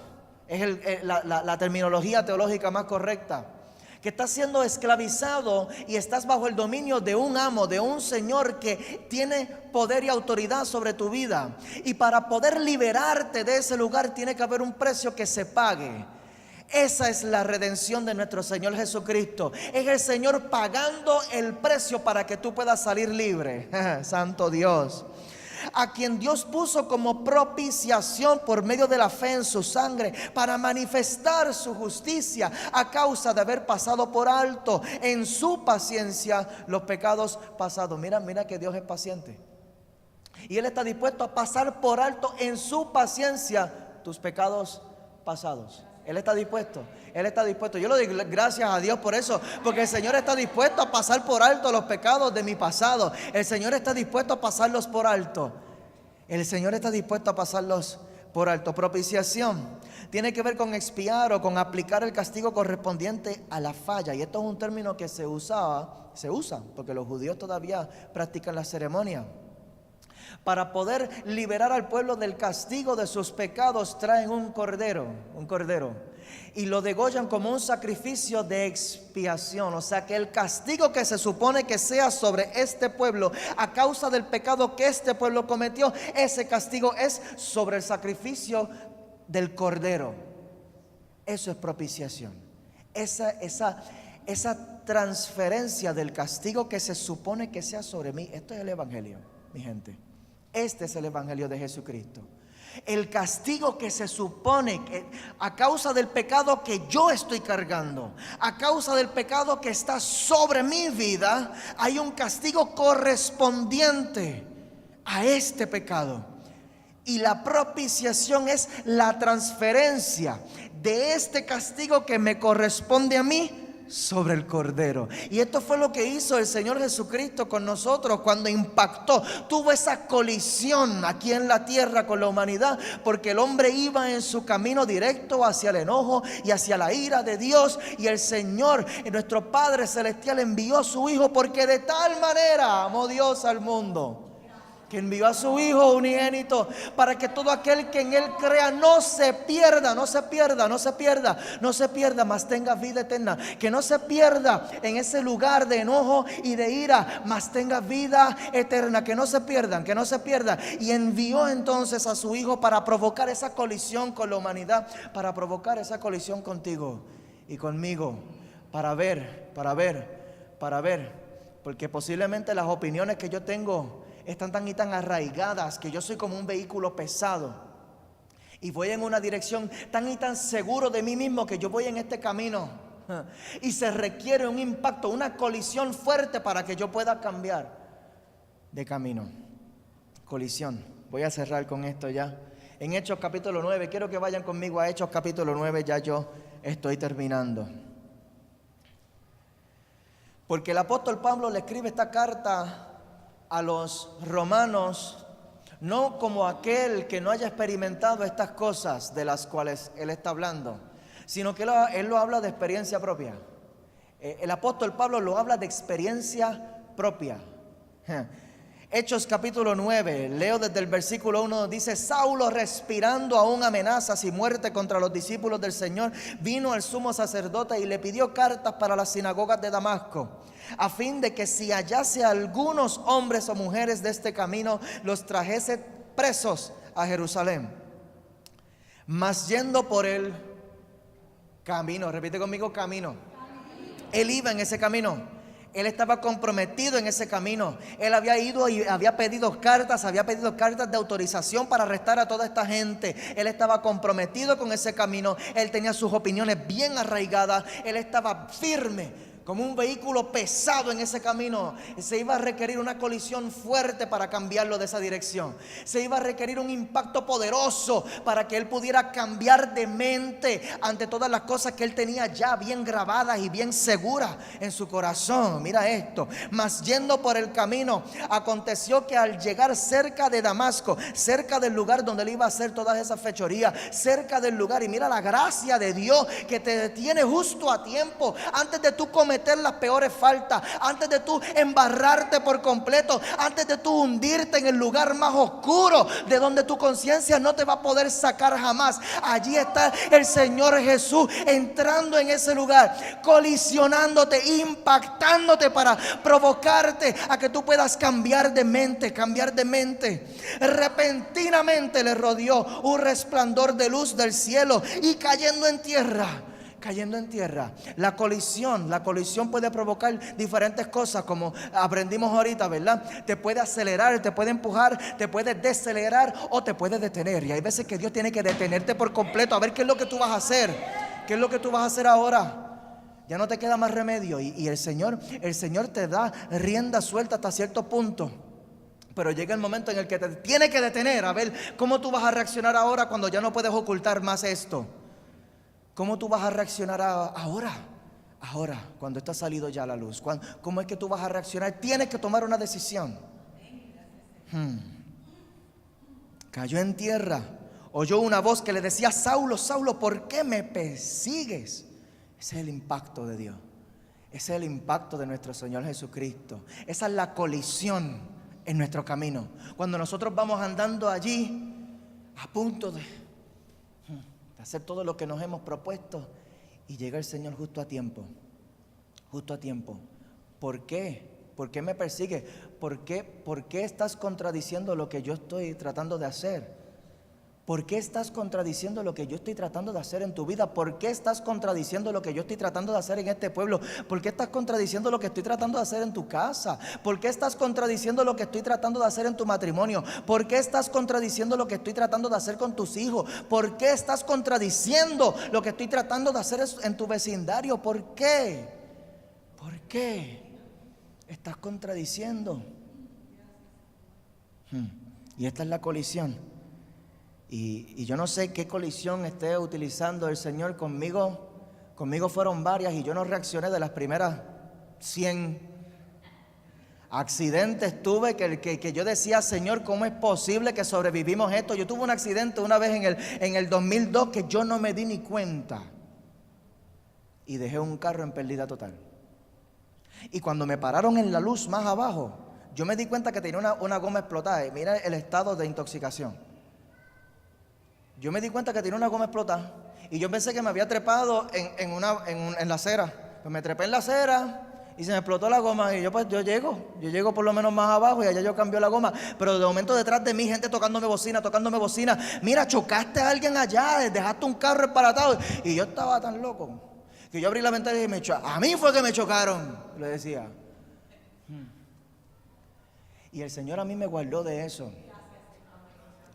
Es la terminología teológica más correcta. Que estás siendo esclavizado y estás bajo el dominio de un amo, de un señor que tiene poder y autoridad sobre tu vida. Y para poder liberarte de ese lugar tiene que haber un precio que se pague. Esa es la redención de nuestro Señor Jesucristo. Es el Señor pagando el precio para que tú puedas salir libre. Santo Dios. A quien Dios puso como propiciación por medio de la fe en su sangre, para manifestar su justicia a causa de haber pasado por alto en su paciencia los pecados pasados. Mira que Dios es paciente, y Él está dispuesto a pasar por alto en su paciencia tus pecados pasados. Él está dispuesto. Yo le doy gracias a Dios por eso, porque el Señor está dispuesto a pasar por alto los pecados de mi pasado. El Señor está dispuesto a pasarlos por alto. Propiciación tiene que ver con expiar o con aplicar el castigo correspondiente a la falla. Y esto es un término que se usa porque los judíos todavía practican la ceremonia. Para poder liberar al pueblo del castigo de sus pecados, traen un cordero, y lo degollan como un sacrificio de expiación. O sea que el castigo que se supone que sea sobre este pueblo a causa del pecado que este pueblo cometió, ese castigo es sobre el sacrificio del cordero. Eso es propiciación. Esa transferencia del castigo que se supone que sea sobre mí. Esto es el evangelio, mi gente. Este es el evangelio de Jesucristo. El castigo que se supone que a causa del pecado que yo estoy cargando, a causa del pecado que está sobre mi vida, hay un castigo correspondiente a este pecado. Y la propiciación es la transferencia de este castigo que me corresponde a mí sobre el Cordero. Y esto fue lo que hizo el Señor Jesucristo con nosotros cuando impactó, tuvo esa colisión aquí en la tierra con la humanidad, porque el hombre iba en su camino directo hacia el enojo y hacia la ira de Dios, y el Señor, nuestro Padre Celestial, envió a su Hijo, porque de tal manera amó Dios al mundo, que envió a su Hijo unigénito, para que todo aquel que en Él crea no se pierda, mas tenga vida eterna. Que no se pierda en ese lugar de enojo y de ira, mas tenga vida eterna. Que no se pierdan. Y envió entonces a su Hijo para provocar esa colisión con la humanidad, para provocar esa colisión contigo y conmigo, para ver, porque posiblemente las opiniones que yo tengo están tan y tan arraigadas, que yo soy como un vehículo pesado y voy en una dirección tan y tan seguro de mí mismo, que yo voy en este camino y se requiere un impacto, una colisión fuerte para que yo pueda cambiar de camino. Colisión. Voy a cerrar con esto ya. En Hechos capítulo 9, quiero que vayan conmigo a Hechos capítulo 9, ya yo estoy terminando. Porque el apóstol Pablo le escribe esta carta a los romanos, no como aquel que no haya experimentado estas cosas de las cuales él está hablando, sino que él lo habla de experiencia propia. El apóstol Pablo lo habla de experiencia propia. Hechos capítulo 9, leo desde el versículo 1, dice: Saulo, respirando aún amenazas y muerte contra los discípulos del Señor, vino al sumo sacerdote y le pidió cartas para las sinagogas de Damasco, a fin de que si hallase algunos hombres o mujeres de este camino, los trajese presos a Jerusalén. Mas yendo por el camino, repite conmigo, camino. Él iba en ese camino. Él estaba comprometido en ese camino. Él había ido y había pedido cartas de autorización para arrestar a toda esta gente. Él estaba comprometido con ese camino. Él tenía sus opiniones bien arraigadas. Él estaba firme, como un vehículo pesado en ese camino. Se iba a requerir una colisión fuerte para cambiarlo de esa dirección. Se iba a requerir un impacto poderoso para que él pudiera cambiar de mente ante todas las cosas que él tenía ya bien grabadas y bien seguras en su corazón. Mira esto: mas yendo por el camino, aconteció que al llegar cerca de Damasco, cerca del lugar donde él iba a hacer todas esas fechorías, cerca del lugar, y mira la gracia de Dios que te detiene justo a tiempo, antes de tú cometer las peores faltas, antes de tú embarrarte por completo, antes de tú hundirte en el lugar más oscuro de donde tu conciencia no te va a poder sacar jamás. Allí está el Señor Jesús entrando en ese lugar, colisionándote, impactándote para provocarte a que tú puedas cambiar de mente. Repentinamente le rodeó un resplandor de luz del cielo, y cayendo en tierra. La colisión puede provocar diferentes cosas, como aprendimos ahorita, ¿verdad? Te puede acelerar, te puede empujar, te puede desacelerar o te puede detener. Y hay veces que Dios tiene que detenerte por completo, a ver qué es lo que tú vas a hacer. ¿Qué es lo que tú vas a hacer ahora? Ya no te queda más remedio. Y el Señor te da rienda suelta hasta cierto punto. Pero llega el momento en el que te tiene que detener, a ver cómo tú vas a reaccionar ahora cuando ya no puedes ocultar más esto. ¿Cómo tú vas a reaccionar ahora, cuando está salido ya a la luz? ¿Cómo es que tú vas a reaccionar? Tienes que tomar una decisión. Cayó en tierra, oyó una voz que le decía: Saulo, Saulo, ¿por qué me persigues? Ese es el impacto de Dios. Ese es el impacto de nuestro Señor Jesucristo. Esa es la colisión en nuestro camino. Cuando nosotros vamos andando allí, a punto de hacer todo lo que nos hemos propuesto, y llega el Señor justo a tiempo. ¿Por qué? ¿Por qué me persigue? ¿Por qué estás contradiciendo lo que yo estoy tratando de hacer? ¿Por qué estás contradiciendo lo que yo estoy tratando de hacer en tu vida? ¿Por qué estás contradiciendo lo que yo estoy tratando de hacer en este pueblo? ¿Por qué estás contradiciendo lo que estoy tratando de hacer en tu casa? ¿Por qué estás contradiciendo lo que estoy tratando de hacer en tu matrimonio? ¿Por qué estás contradiciendo lo que estoy tratando de hacer con tus hijos? ¿Por qué estás contradiciendo lo que estoy tratando de hacer en tu vecindario? ¿Por qué? ¿Por qué estás contradiciendo? Y esta es la colisión. Y yo no sé qué colisión esté utilizando el Señor conmigo Conmigo fueron varias y yo no reaccioné de las primeras 100 accidentes tuve que yo decía, Señor, ¿cómo es posible que sobrevivimos esto? Yo tuve un accidente una vez en el 2002 que yo no me di ni cuenta y dejé un carro en pérdida total. Y cuando me pararon en la luz más abajo, yo me di cuenta que tenía una goma explotada. Y mira el estado de intoxicación. Yo me di cuenta que tenía una goma explotada y yo pensé que me había trepado en la acera. Pues me trepé en la acera y se me explotó la goma y yo llego por lo menos más abajo y allá yo cambió la goma. Pero de momento detrás de mí gente tocándome bocina. Mira, chocaste a alguien allá, dejaste un carro esparatado. Y yo estaba tan loco que yo abrí la ventana y dije, a mí fue que me chocaron, le decía. Y el Señor a mí me guardó de eso.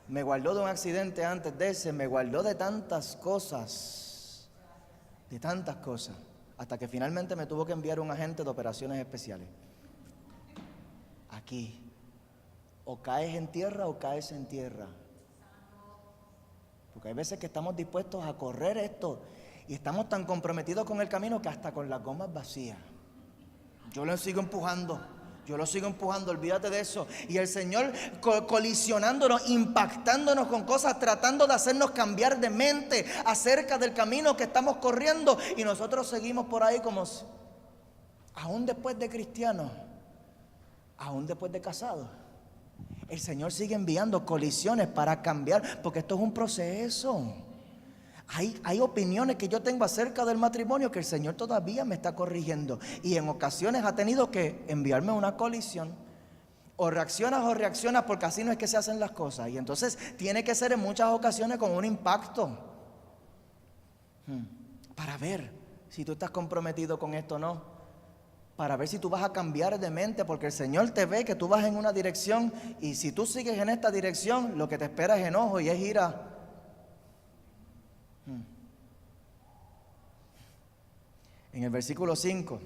Me guardó de un accidente antes de ese, me guardó de tantas cosas, hasta que finalmente me tuvo que enviar un agente de operaciones especiales. Aquí, o caes en tierra o caes en tierra. Porque hay veces que estamos dispuestos a correr esto y estamos tan comprometidos con el camino que hasta con las gomas vacías. Yo lo sigo empujando, olvídate de eso. Y el Señor colisionándonos, impactándonos con cosas, tratando de hacernos cambiar de mente acerca del camino que estamos corriendo. Y nosotros seguimos por ahí como, aún después de cristianos, aún después de casados, el Señor sigue enviando colisiones para cambiar, porque esto es un proceso. Hay opiniones que yo tengo acerca del matrimonio que el Señor todavía me está corrigiendo. Y en ocasiones ha tenido que enviarme una colisión. O reaccionas porque así no es que se hacen las cosas. Y entonces tiene que ser en muchas ocasiones con un impacto. Para ver si tú estás comprometido con esto o no. Para ver si tú vas a cambiar de mente, porque el Señor te ve que tú vas en una dirección. Y si tú sigues en esta dirección, lo que te espera es enojo y es ira. En el versículo 5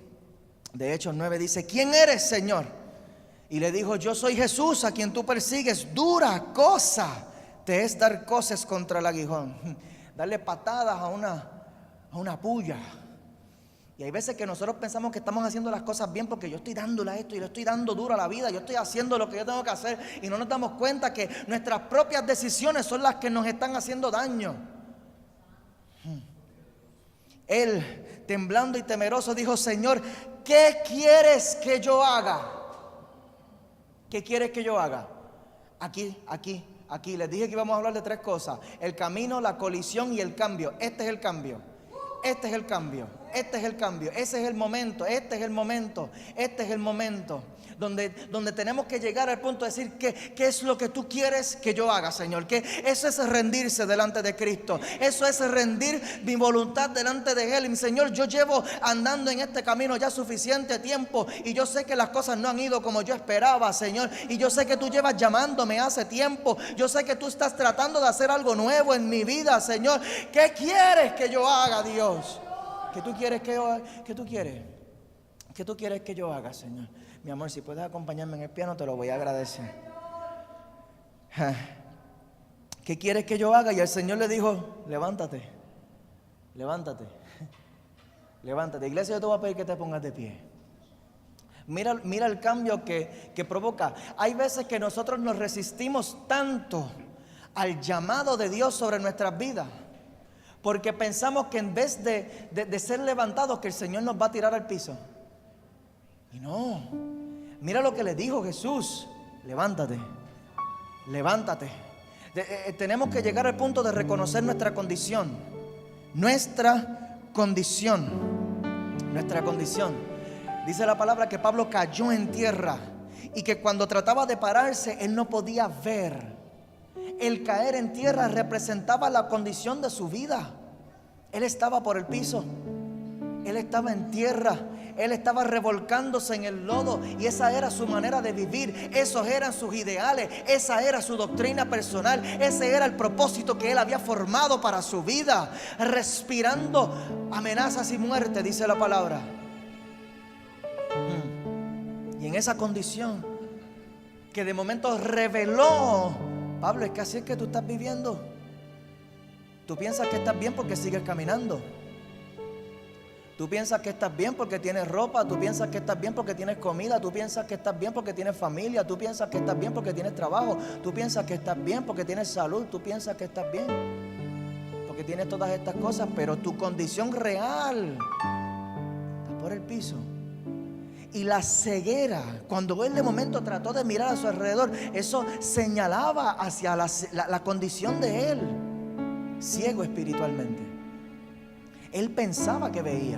de Hechos 9 dice, ¿quién eres, Señor? Y le dijo, yo soy Jesús a quien tú persigues. Dura cosa te es dar coces contra el aguijón. Darle patadas a una puya. Y hay veces que nosotros pensamos que estamos haciendo las cosas bien porque yo estoy dándole a esto y le estoy dando duro a la vida. Yo estoy haciendo lo que yo tengo que hacer y no nos damos cuenta que nuestras propias decisiones son las que nos están haciendo daño. Él, temblando y temeroso, dijo, Señor, ¿qué quieres que yo haga? ¿Qué quieres que yo haga? Aquí. Les dije que íbamos a hablar de 3 cosas. El camino, la colisión y el cambio. Este es el cambio. Ese es el momento. Donde tenemos que llegar al punto de decir ¿qué es lo que tú quieres que yo haga, Señor? Que eso es rendirse delante de Cristo. Eso es rendir mi voluntad delante de Él. Y Señor, yo llevo andando en este camino ya suficiente tiempo y yo sé que las cosas no han ido como yo esperaba, Señor. Y yo sé que tú llevas llamándome hace tiempo. Yo sé que tú estás tratando de hacer algo nuevo en mi vida, Señor. ¿Qué quieres que yo haga, Dios? ¿Qué tú quieres que yo haga? ¿Qué tú quieres que yo haga, Señor? Mi amor, si puedes acompañarme en el piano, te lo voy a agradecer. ¿Qué quieres que yo haga? Y el Señor le dijo, levántate. Iglesia, yo te voy a pedir que te pongas de pie. Mira el cambio que provoca. Hay veces que nosotros nos resistimos tanto al llamado de Dios sobre nuestras vidas, porque pensamos que en vez de ser levantados, que el Señor nos va a tirar al piso. Y no, mira lo que le dijo Jesús, levántate. Tenemos que llegar al punto de reconocer nuestra condición. Dice la palabra que Pablo cayó en tierra y que cuando trataba de pararse, él no podía ver. El caer en tierra representaba la condición de su vida. Él estaba por el piso, él estaba en tierra, él estaba revolcándose en el lodo y esa era su manera de vivir, esos eran sus ideales, esa era su doctrina personal, ese era el propósito que él había formado para su vida, respirando amenazas y muerte, dice la palabra. Y en esa condición que de momento reveló, Pablo, es que así es que tú estás viviendo. Tú piensas que estás bien porque sigues caminando. Tú piensas que estás bien porque tienes ropa, tú piensas que estás bien porque tienes comida, tú piensas que estás bien porque tienes familia, tú piensas que estás bien porque tienes trabajo, tú piensas que estás bien porque tienes salud, tú piensas que estás bien porque tienes todas estas cosas, pero tu condición real está por el piso. Y la ceguera, cuando él de momento trató de mirar a su alrededor, eso señalaba hacia la condición de él, ciego espiritualmente. Él pensaba que veía.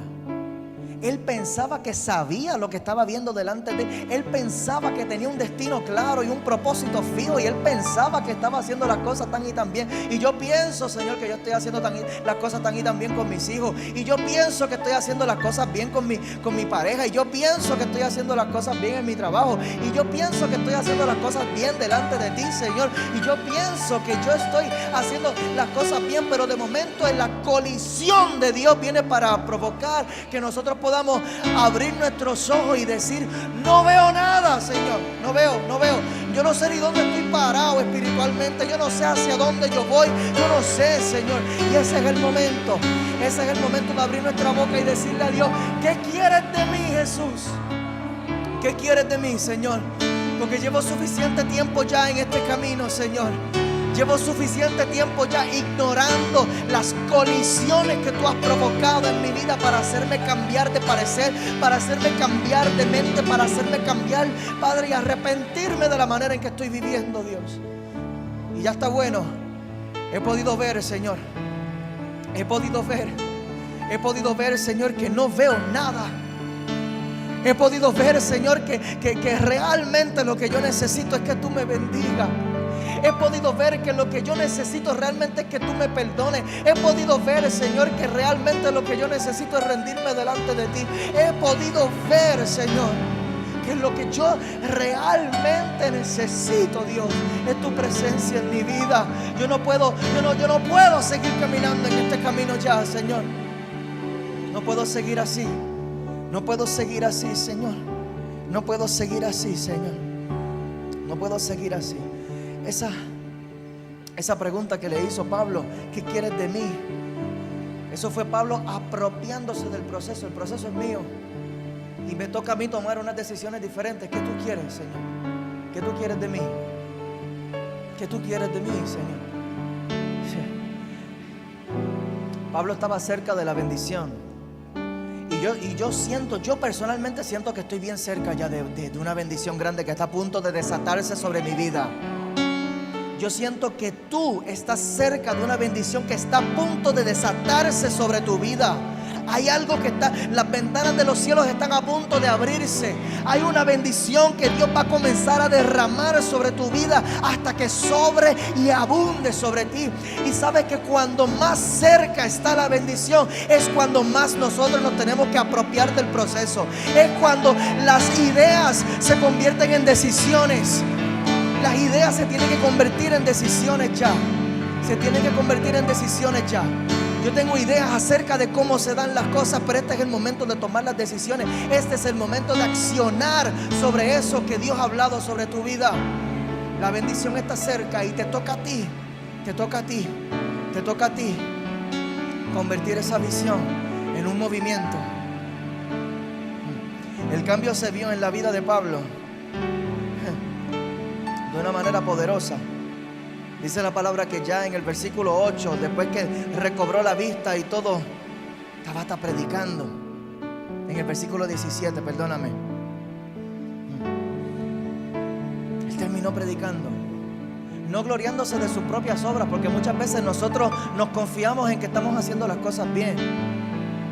Él pensaba que sabía lo que estaba viendo delante de él. Él pensaba que tenía un destino claro y un propósito fijo. Y él pensaba que estaba haciendo las cosas tan y tan bien. Y yo pienso, Señor, que yo estoy haciendo las cosas tan y tan bien con mis hijos. Y yo pienso que estoy haciendo las cosas bien con mi pareja. Y yo pienso que estoy haciendo las cosas bien en mi trabajo. Y yo pienso que estoy haciendo las cosas bien delante de ti, Señor. Y yo pienso que yo estoy haciendo las cosas bien. Pero de momento en la colisión de Dios viene para provocar que nosotros podamos abrir nuestros ojos y decir: no veo nada, Señor, no veo. Yo no sé ni dónde estoy parado espiritualmente. Yo no sé hacia dónde yo voy. Yo no sé, Señor. Y ese es el momento. Ese es el momento de abrir nuestra boca y decirle a Dios: ¿qué quieres de mí, Jesús? ¿Qué quieres de mí, Señor? Porque llevo suficiente tiempo ya en este camino, Señor. Llevo suficiente tiempo ya ignorando las colisiones que tú has provocado en mi vida para hacerme cambiar de parecer, para hacerme cambiar de mente, para hacerme cambiar, Padre, y arrepentirme de la manera en que estoy viviendo, Dios. Y ya está bueno. He podido ver, Señor. He podido ver, Señor, que no veo nada. He podido ver, Señor, que realmente lo que yo necesito es que tú me bendigas. He podido ver que lo que yo necesito realmente es que tú me perdones. He podido ver, Señor, que realmente lo que yo necesito es rendirme delante de ti. He podido ver, Señor, que lo que yo realmente necesito, Dios, es tu presencia en mi vida. Yo no puedo seguir caminando en este camino ya, Señor. No puedo seguir así. No puedo seguir así, Señor. No puedo seguir así, Señor. No puedo seguir así. Esa pregunta que le hizo Pablo: ¿qué quieres de mí? Eso fue Pablo apropiándose del proceso. El proceso es mío y me toca a mí tomar unas decisiones diferentes. ¿Qué tú quieres, Señor? ¿Qué tú quieres de mí? ¿Qué tú quieres de mí, Señor? Pablo estaba cerca de la bendición. Y yo personalmente siento que estoy bien cerca ya de una bendición grande que está a punto de desatarse sobre mi vida. Yo siento que tú estás cerca de una bendición que está a punto de desatarse sobre tu vida. Hay algo las ventanas de los cielos están a punto de abrirse. Hay una bendición que Dios va a comenzar a derramar sobre tu vida hasta que sobre y abunde sobre ti. Y sabes que cuando más cerca está la bendición es cuando más nosotros nos tenemos que apropiar del proceso. Es cuando las ideas se convierten en decisiones. Las ideas se tienen que convertir en decisiones ya. Se tienen que convertir en decisiones ya. Yo tengo ideas acerca de cómo se dan las cosas, pero este es el momento de tomar las decisiones. Este es el momento de accionar sobre eso que Dios ha hablado sobre tu vida. La bendición está cerca y te toca a ti. Te toca a ti. Te toca a ti convertir esa visión en un movimiento. El cambio se vio en la vida de Pablo de una manera poderosa. Dice la palabra que ya en el versículo 8, después que recobró la vista y todo, estaba hasta predicando. En el versículo 17, perdóname, él terminó predicando, no gloriándose de sus propias obras, porque muchas veces nosotros nos confiamos en que estamos haciendo las cosas bien.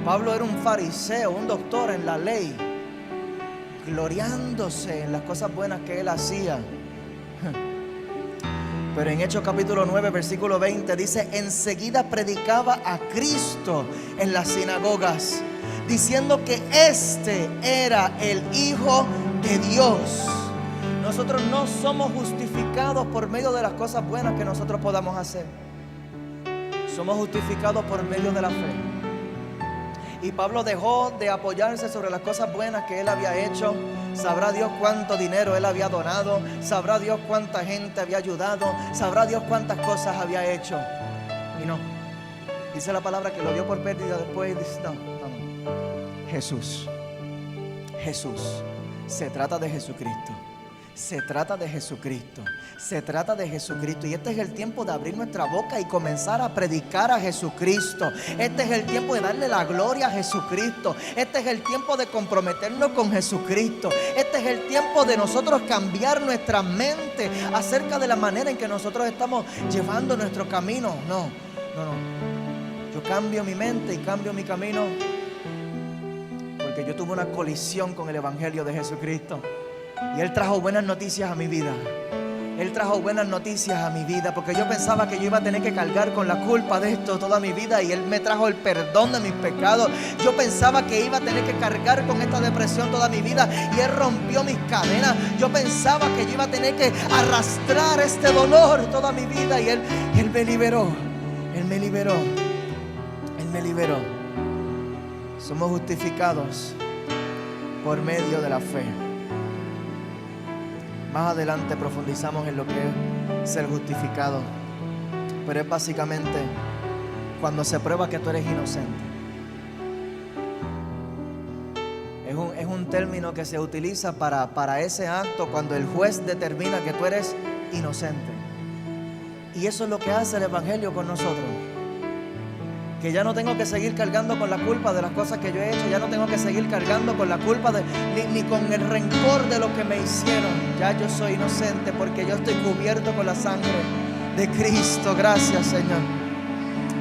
Pablo era un fariseo, un doctor en la ley, gloriándose en las cosas buenas que él hacía. Pero en Hechos capítulo 9 versículo 20 dice: enseguida predicaba a Cristo en las sinagogas, diciendo que este era el Hijo de Dios. Nosotros no somos justificados por medio de las cosas buenas que nosotros podamos hacer. Somos justificados por medio de la fe. Y Pablo dejó de apoyarse sobre las cosas buenas que él había hecho. Sabrá Dios cuánto dinero él había donado. Sabrá Dios cuánta gente había ayudado. Sabrá Dios cuántas cosas había hecho. Y no. Dice la palabra que lo dio por pérdida después. Dice, no. Jesús. Jesús. Se trata de Jesucristo. Se trata de Jesucristo. Se trata de Jesucristo. Y este es el tiempo de abrir nuestra boca y comenzar a predicar a Jesucristo. Este es el tiempo de darle la gloria a Jesucristo. Este es el tiempo de comprometernos con Jesucristo. Este es el tiempo de nosotros cambiar nuestra mente acerca de la manera en que nosotros estamos llevando nuestro camino. No. Yo cambio mi mente y cambio mi camino porque yo tuve una colisión con el Evangelio de Jesucristo. Y Él trajo buenas noticias a mi vida. Él trajo buenas noticias a mi vida, porque yo pensaba que yo iba a tener que cargar con la culpa de esto toda mi vida, y Él me trajo el perdón de mis pecados. Yo pensaba que iba a tener que cargar con esta depresión toda mi vida, y Él rompió mis cadenas. Yo pensaba que yo iba a tener que arrastrar este dolor toda mi vida, y Él me liberó. Él me liberó. Él me liberó. Somos justificados por medio de la fe. Más adelante profundizamos en lo que es ser justificado, pero es básicamente cuando se prueba que tú eres inocente. Es un término que se utiliza para ese acto cuando el juez determina que tú eres inocente. Y eso es lo que hace el Evangelio con nosotros. Que ya no tengo que seguir cargando con la culpa de las cosas que yo he hecho. Ya no tengo que seguir cargando con la culpa ni con el rencor de lo que me hicieron. Ya yo soy inocente porque yo estoy cubierto con la sangre de Cristo. Gracias, Señor.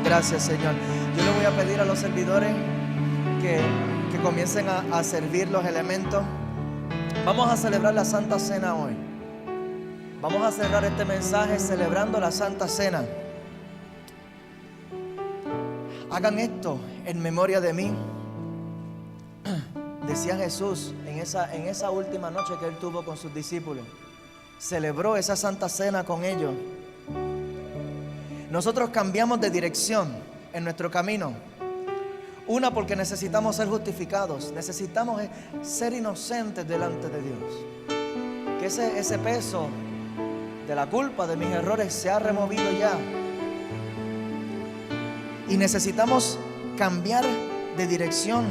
Gracias, Señor. Yo le voy a pedir a los servidores que comiencen a servir los elementos. Vamos a celebrar la Santa Cena hoy. Vamos a cerrar este mensaje celebrando la Santa Cena. Hagan esto en memoria de mí. Decía Jesús en esa última noche que Él tuvo con sus discípulos. Celebró esa Santa Cena con ellos. Nosotros cambiamos de dirección en nuestro camino. Una, porque necesitamos ser justificados. Necesitamos ser inocentes delante de Dios. Que ese peso de la culpa de mis errores se ha removido ya. Y necesitamos cambiar de dirección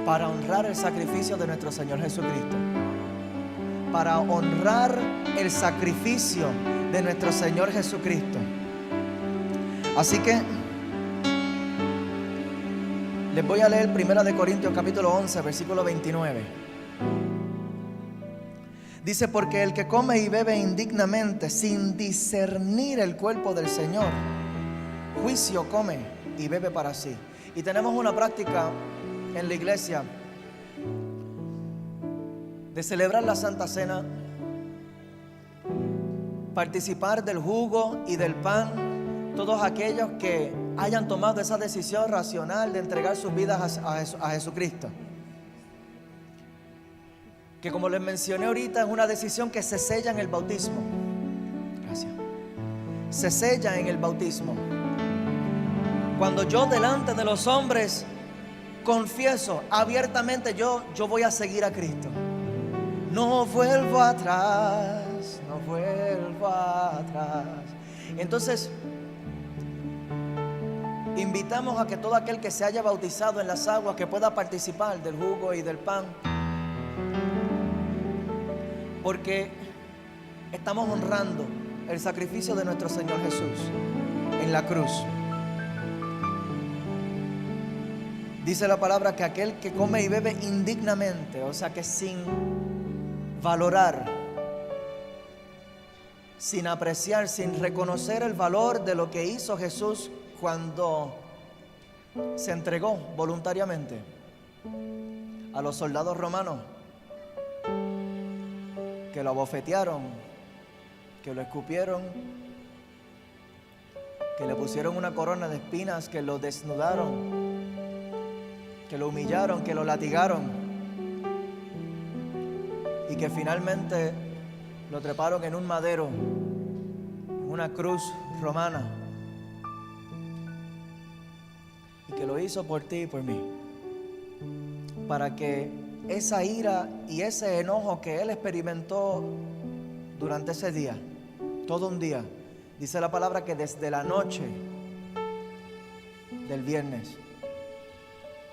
para honrar el sacrificio de nuestro Señor Jesucristo. Para honrar el sacrificio de nuestro Señor Jesucristo. Así que les voy a leer 1 Corintios capítulo 11, versículo 29. Dice: porque el que come y bebe indignamente, sin discernir el cuerpo del Señor, juicio come y bebe para sí. Y tenemos una práctica en la iglesia de celebrar la Santa Cena, participar del jugo y del pan, todos aquellos que hayan tomado esa decisión racional de entregar sus vidas a Jesucristo. Que, como les mencioné ahorita, es una decisión que se sella en el bautismo. Gracias. Se sella en el bautismo. Cuando yo delante de los hombres confieso abiertamente, yo voy a seguir a Cristo. No vuelvo atrás, no vuelvo atrás. Entonces, invitamos a que todo aquel que se haya bautizado en las aguas, que pueda participar del jugo y del pan, porque estamos honrando el sacrificio de nuestro Señor Jesús en la cruz. Dice la palabra que aquel que come y bebe indignamente, o sea que sin valorar, sin apreciar, sin reconocer el valor de lo que hizo Jesús cuando se entregó voluntariamente a los soldados romanos, que lo abofetearon, que lo escupieron, que le pusieron una corona de espinas, que lo desnudaron, que lo humillaron, que lo latigaron, y que finalmente lo treparon en un madero, en una cruz romana, y que lo hizo por ti y por mí, para que esa ira y ese enojo que Él experimentó durante ese día, todo un día, dice la palabra que desde la noche del viernes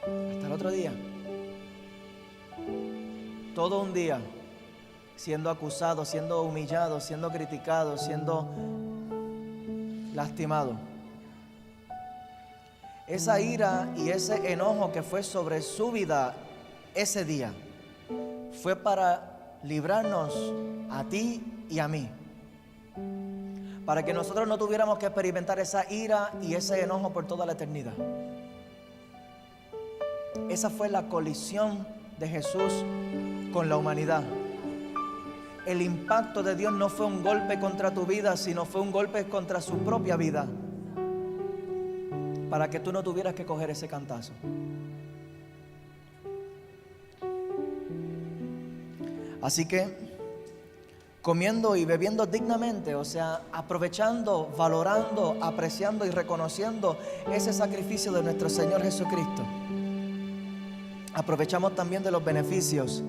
hasta el otro día, todo un día siendo acusado, siendo humillado, siendo criticado, siendo lastimado. Esa ira y ese enojo que fue sobre su vida ese día fue para librarnos a ti y a mí, para que nosotros no tuviéramos que experimentar esa ira y ese enojo por toda la eternidad. Esa fue la colisión de Jesús con la humanidad. El impacto de Dios no fue un golpe contra tu vida, sino fue un golpe contra su propia vida, para que tú no tuvieras que coger ese cantazo. Así que, comiendo y bebiendo dignamente, o sea, aprovechando, valorando, apreciando y reconociendo ese sacrificio de nuestro Señor Jesucristo, aprovechamos también de los beneficios.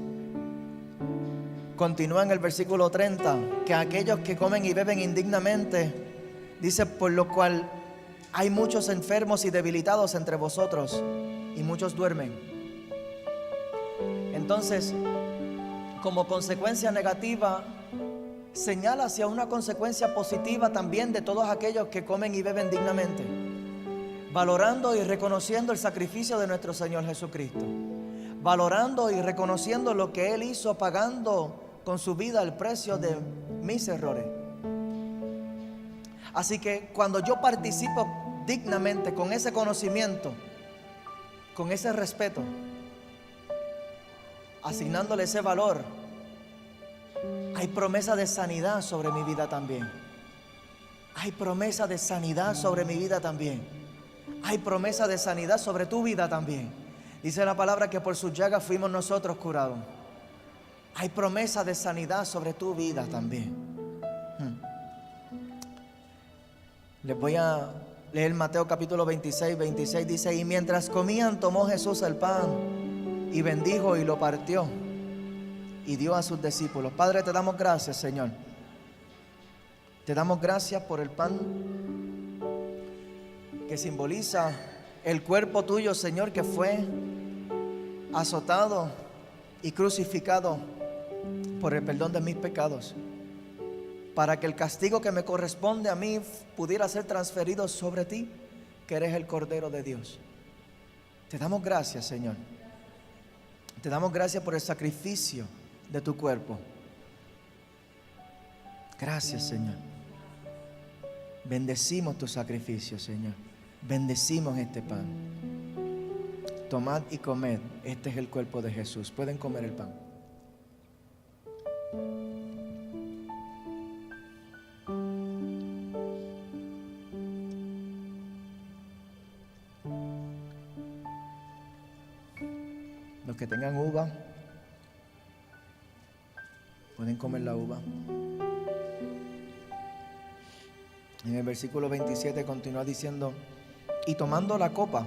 Continúa en el versículo 30, que aquellos que comen y beben indignamente, dice, por lo cual hay muchos enfermos y debilitados entre vosotros, y muchos duermen. Entonces, como consecuencia negativa, señala hacia una consecuencia positiva también de todos aquellos que comen y beben dignamente, valorando y reconociendo el sacrificio de nuestro Señor Jesucristo, valorando y reconociendo lo que Él hizo, pagando con su vida el precio de mis errores. Así que cuando yo participo dignamente, con ese conocimiento, con ese respeto, asignándole ese valor, hay promesa de sanidad sobre mi vida también. Hay promesa de sanidad sobre mi vida también. Hay promesa de sanidad sobre tu vida también. Dice la palabra que por sus llagas fuimos nosotros curados. Hay promesa de sanidad sobre tu vida también. Les voy a leer Mateo capítulo 26 dice, y mientras comían tomó Jesús el pan y bendijo y lo partió y dio a sus discípulos. Padre, te damos gracias, Señor. Te damos gracias por el pan que simboliza el cuerpo tuyo, Señor, que fue azotado y crucificado por el perdón de mis pecados, para que el castigo que me corresponde a mí pudiera ser transferido sobre ti, que eres el Cordero de Dios. Te damos gracias, Señor. Te damos gracias por el sacrificio de tu cuerpo. Gracias, Señor. Bendecimos tu sacrificio, Señor. Bendecimos este pan. Tomad y comed. Este es el cuerpo de Jesús. Pueden comer el pan. Los que tengan uva, pueden comer la uva. En el versículo 27 continúa diciendo, y tomando la copa,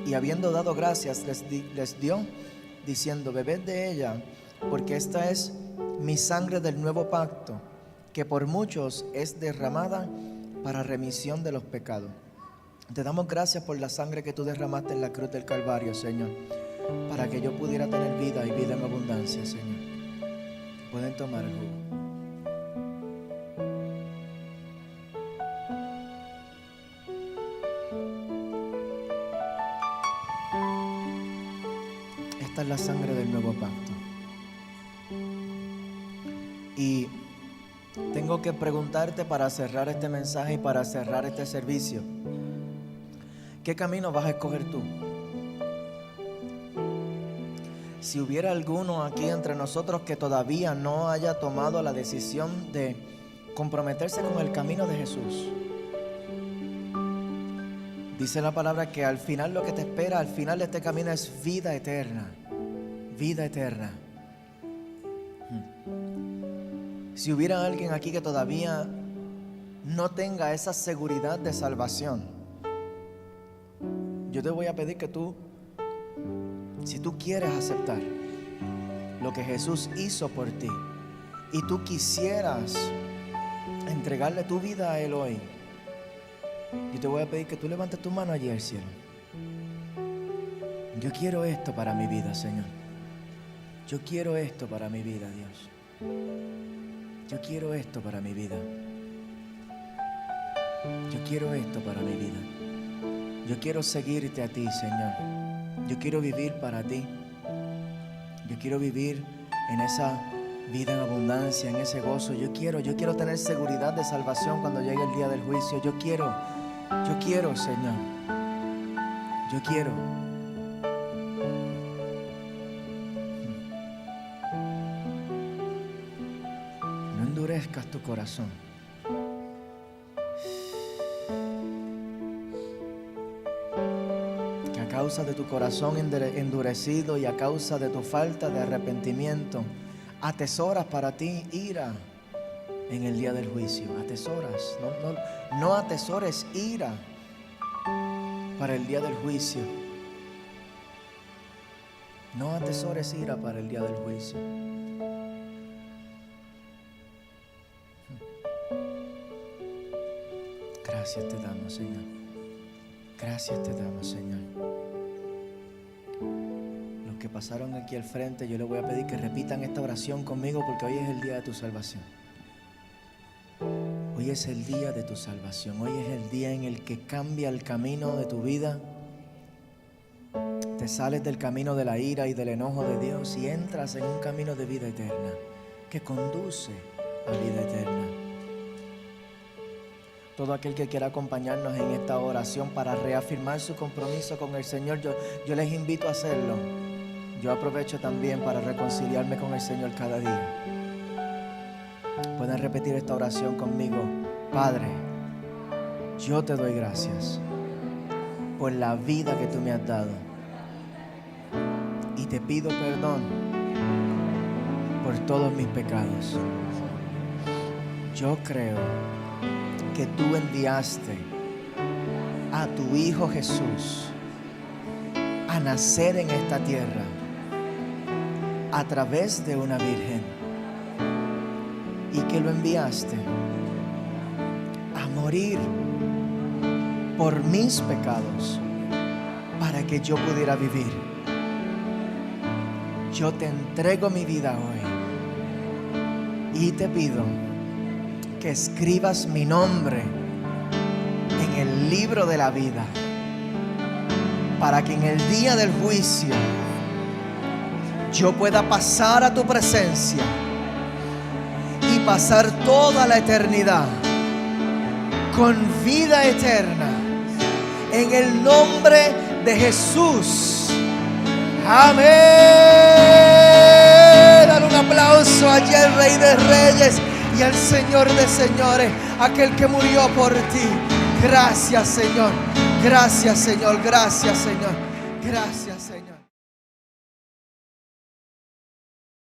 y habiendo dado gracias, les dio, diciendo, bebed de ella, porque esta es mi sangre del nuevo pacto, que por muchos es derramada para remisión de los pecados. Te damos gracias por la sangre que tú derramaste en la cruz del Calvario, Señor, para que yo pudiera tener vida y vida en abundancia, Señor. Pueden tomar el jugo. Esta es la sangre del nuevo pacto. Y tengo que preguntarte para cerrar este mensaje y para cerrar este servicio, ¿qué camino vas a escoger tú? Si hubiera alguno aquí entre nosotros que todavía no haya tomado la decisión de comprometerse con el camino de Jesús, dice la palabra que al final lo que te espera, al final de este camino es vida eterna. Vida eterna. Si hubiera alguien aquí que todavía no tenga esa seguridad de salvación, yo te voy a pedir que tú, si tú quieres aceptar lo que Jesús hizo por ti y tú quisieras entregarle tu vida a Él hoy, yo te voy a pedir que tú levantes tu mano allí al cielo. Yo quiero esto para mi vida, Señor. Yo quiero esto para mi vida, Dios. Yo quiero esto para mi vida. Yo quiero esto para mi vida. Yo quiero seguirte a ti, Señor. Yo quiero vivir para ti. Yo quiero vivir en esa vida en abundancia, en ese gozo. Yo quiero tener seguridad de salvación cuando llegue el día del juicio. Yo quiero, Señor. Yo quiero. No endurezcas tu corazón. Que a causa de tu corazón endurecido y a causa de tu falta de arrepentimiento, atesoras para ti ira en el día del juicio. Atesoras. No atesores ira para el día del juicio. No atesores ira para el día del juicio. Gracias te damos, Señor. Gracias te damos, Señor. Los que pasaron aquí al frente, yo les voy a pedir que repitan esta oración conmigo, porque hoy es el día de tu salvación. Hoy es el día de tu salvación. Hoy es el día en el que cambia el camino de tu vida. Te sales del camino de la ira y del enojo de Dios y entras en un camino de vida eterna que conduce a vida eterna. Todo aquel que quiera acompañarnos en esta oración para reafirmar su compromiso con el Señor, yo les invito a hacerlo. Yo aprovecho también para reconciliarme con el Señor cada día. Pueden repetir esta oración conmigo. Padre, yo te doy gracias por la vida que tú me has dado y te pido perdón por todos mis pecados. Yo creo que tú enviaste a tu Hijo Jesús a nacer en esta tierra a través de una virgen, y que lo enviaste a morir por mis pecados para que yo pudiera vivir. Yo te entrego mi vida hoy y te pido que escribas mi nombre en el libro de la vida, para que en el día del juicio yo pueda pasar a tu presencia y pasar toda la eternidad con vida eterna, en el nombre de Jesús. Amén. Dale un aplauso allí al Rey de Reyes y al Señor de señores, aquel que murió por ti. Gracias, Señor. Gracias, Señor. Gracias, Señor. Gracias, Señor.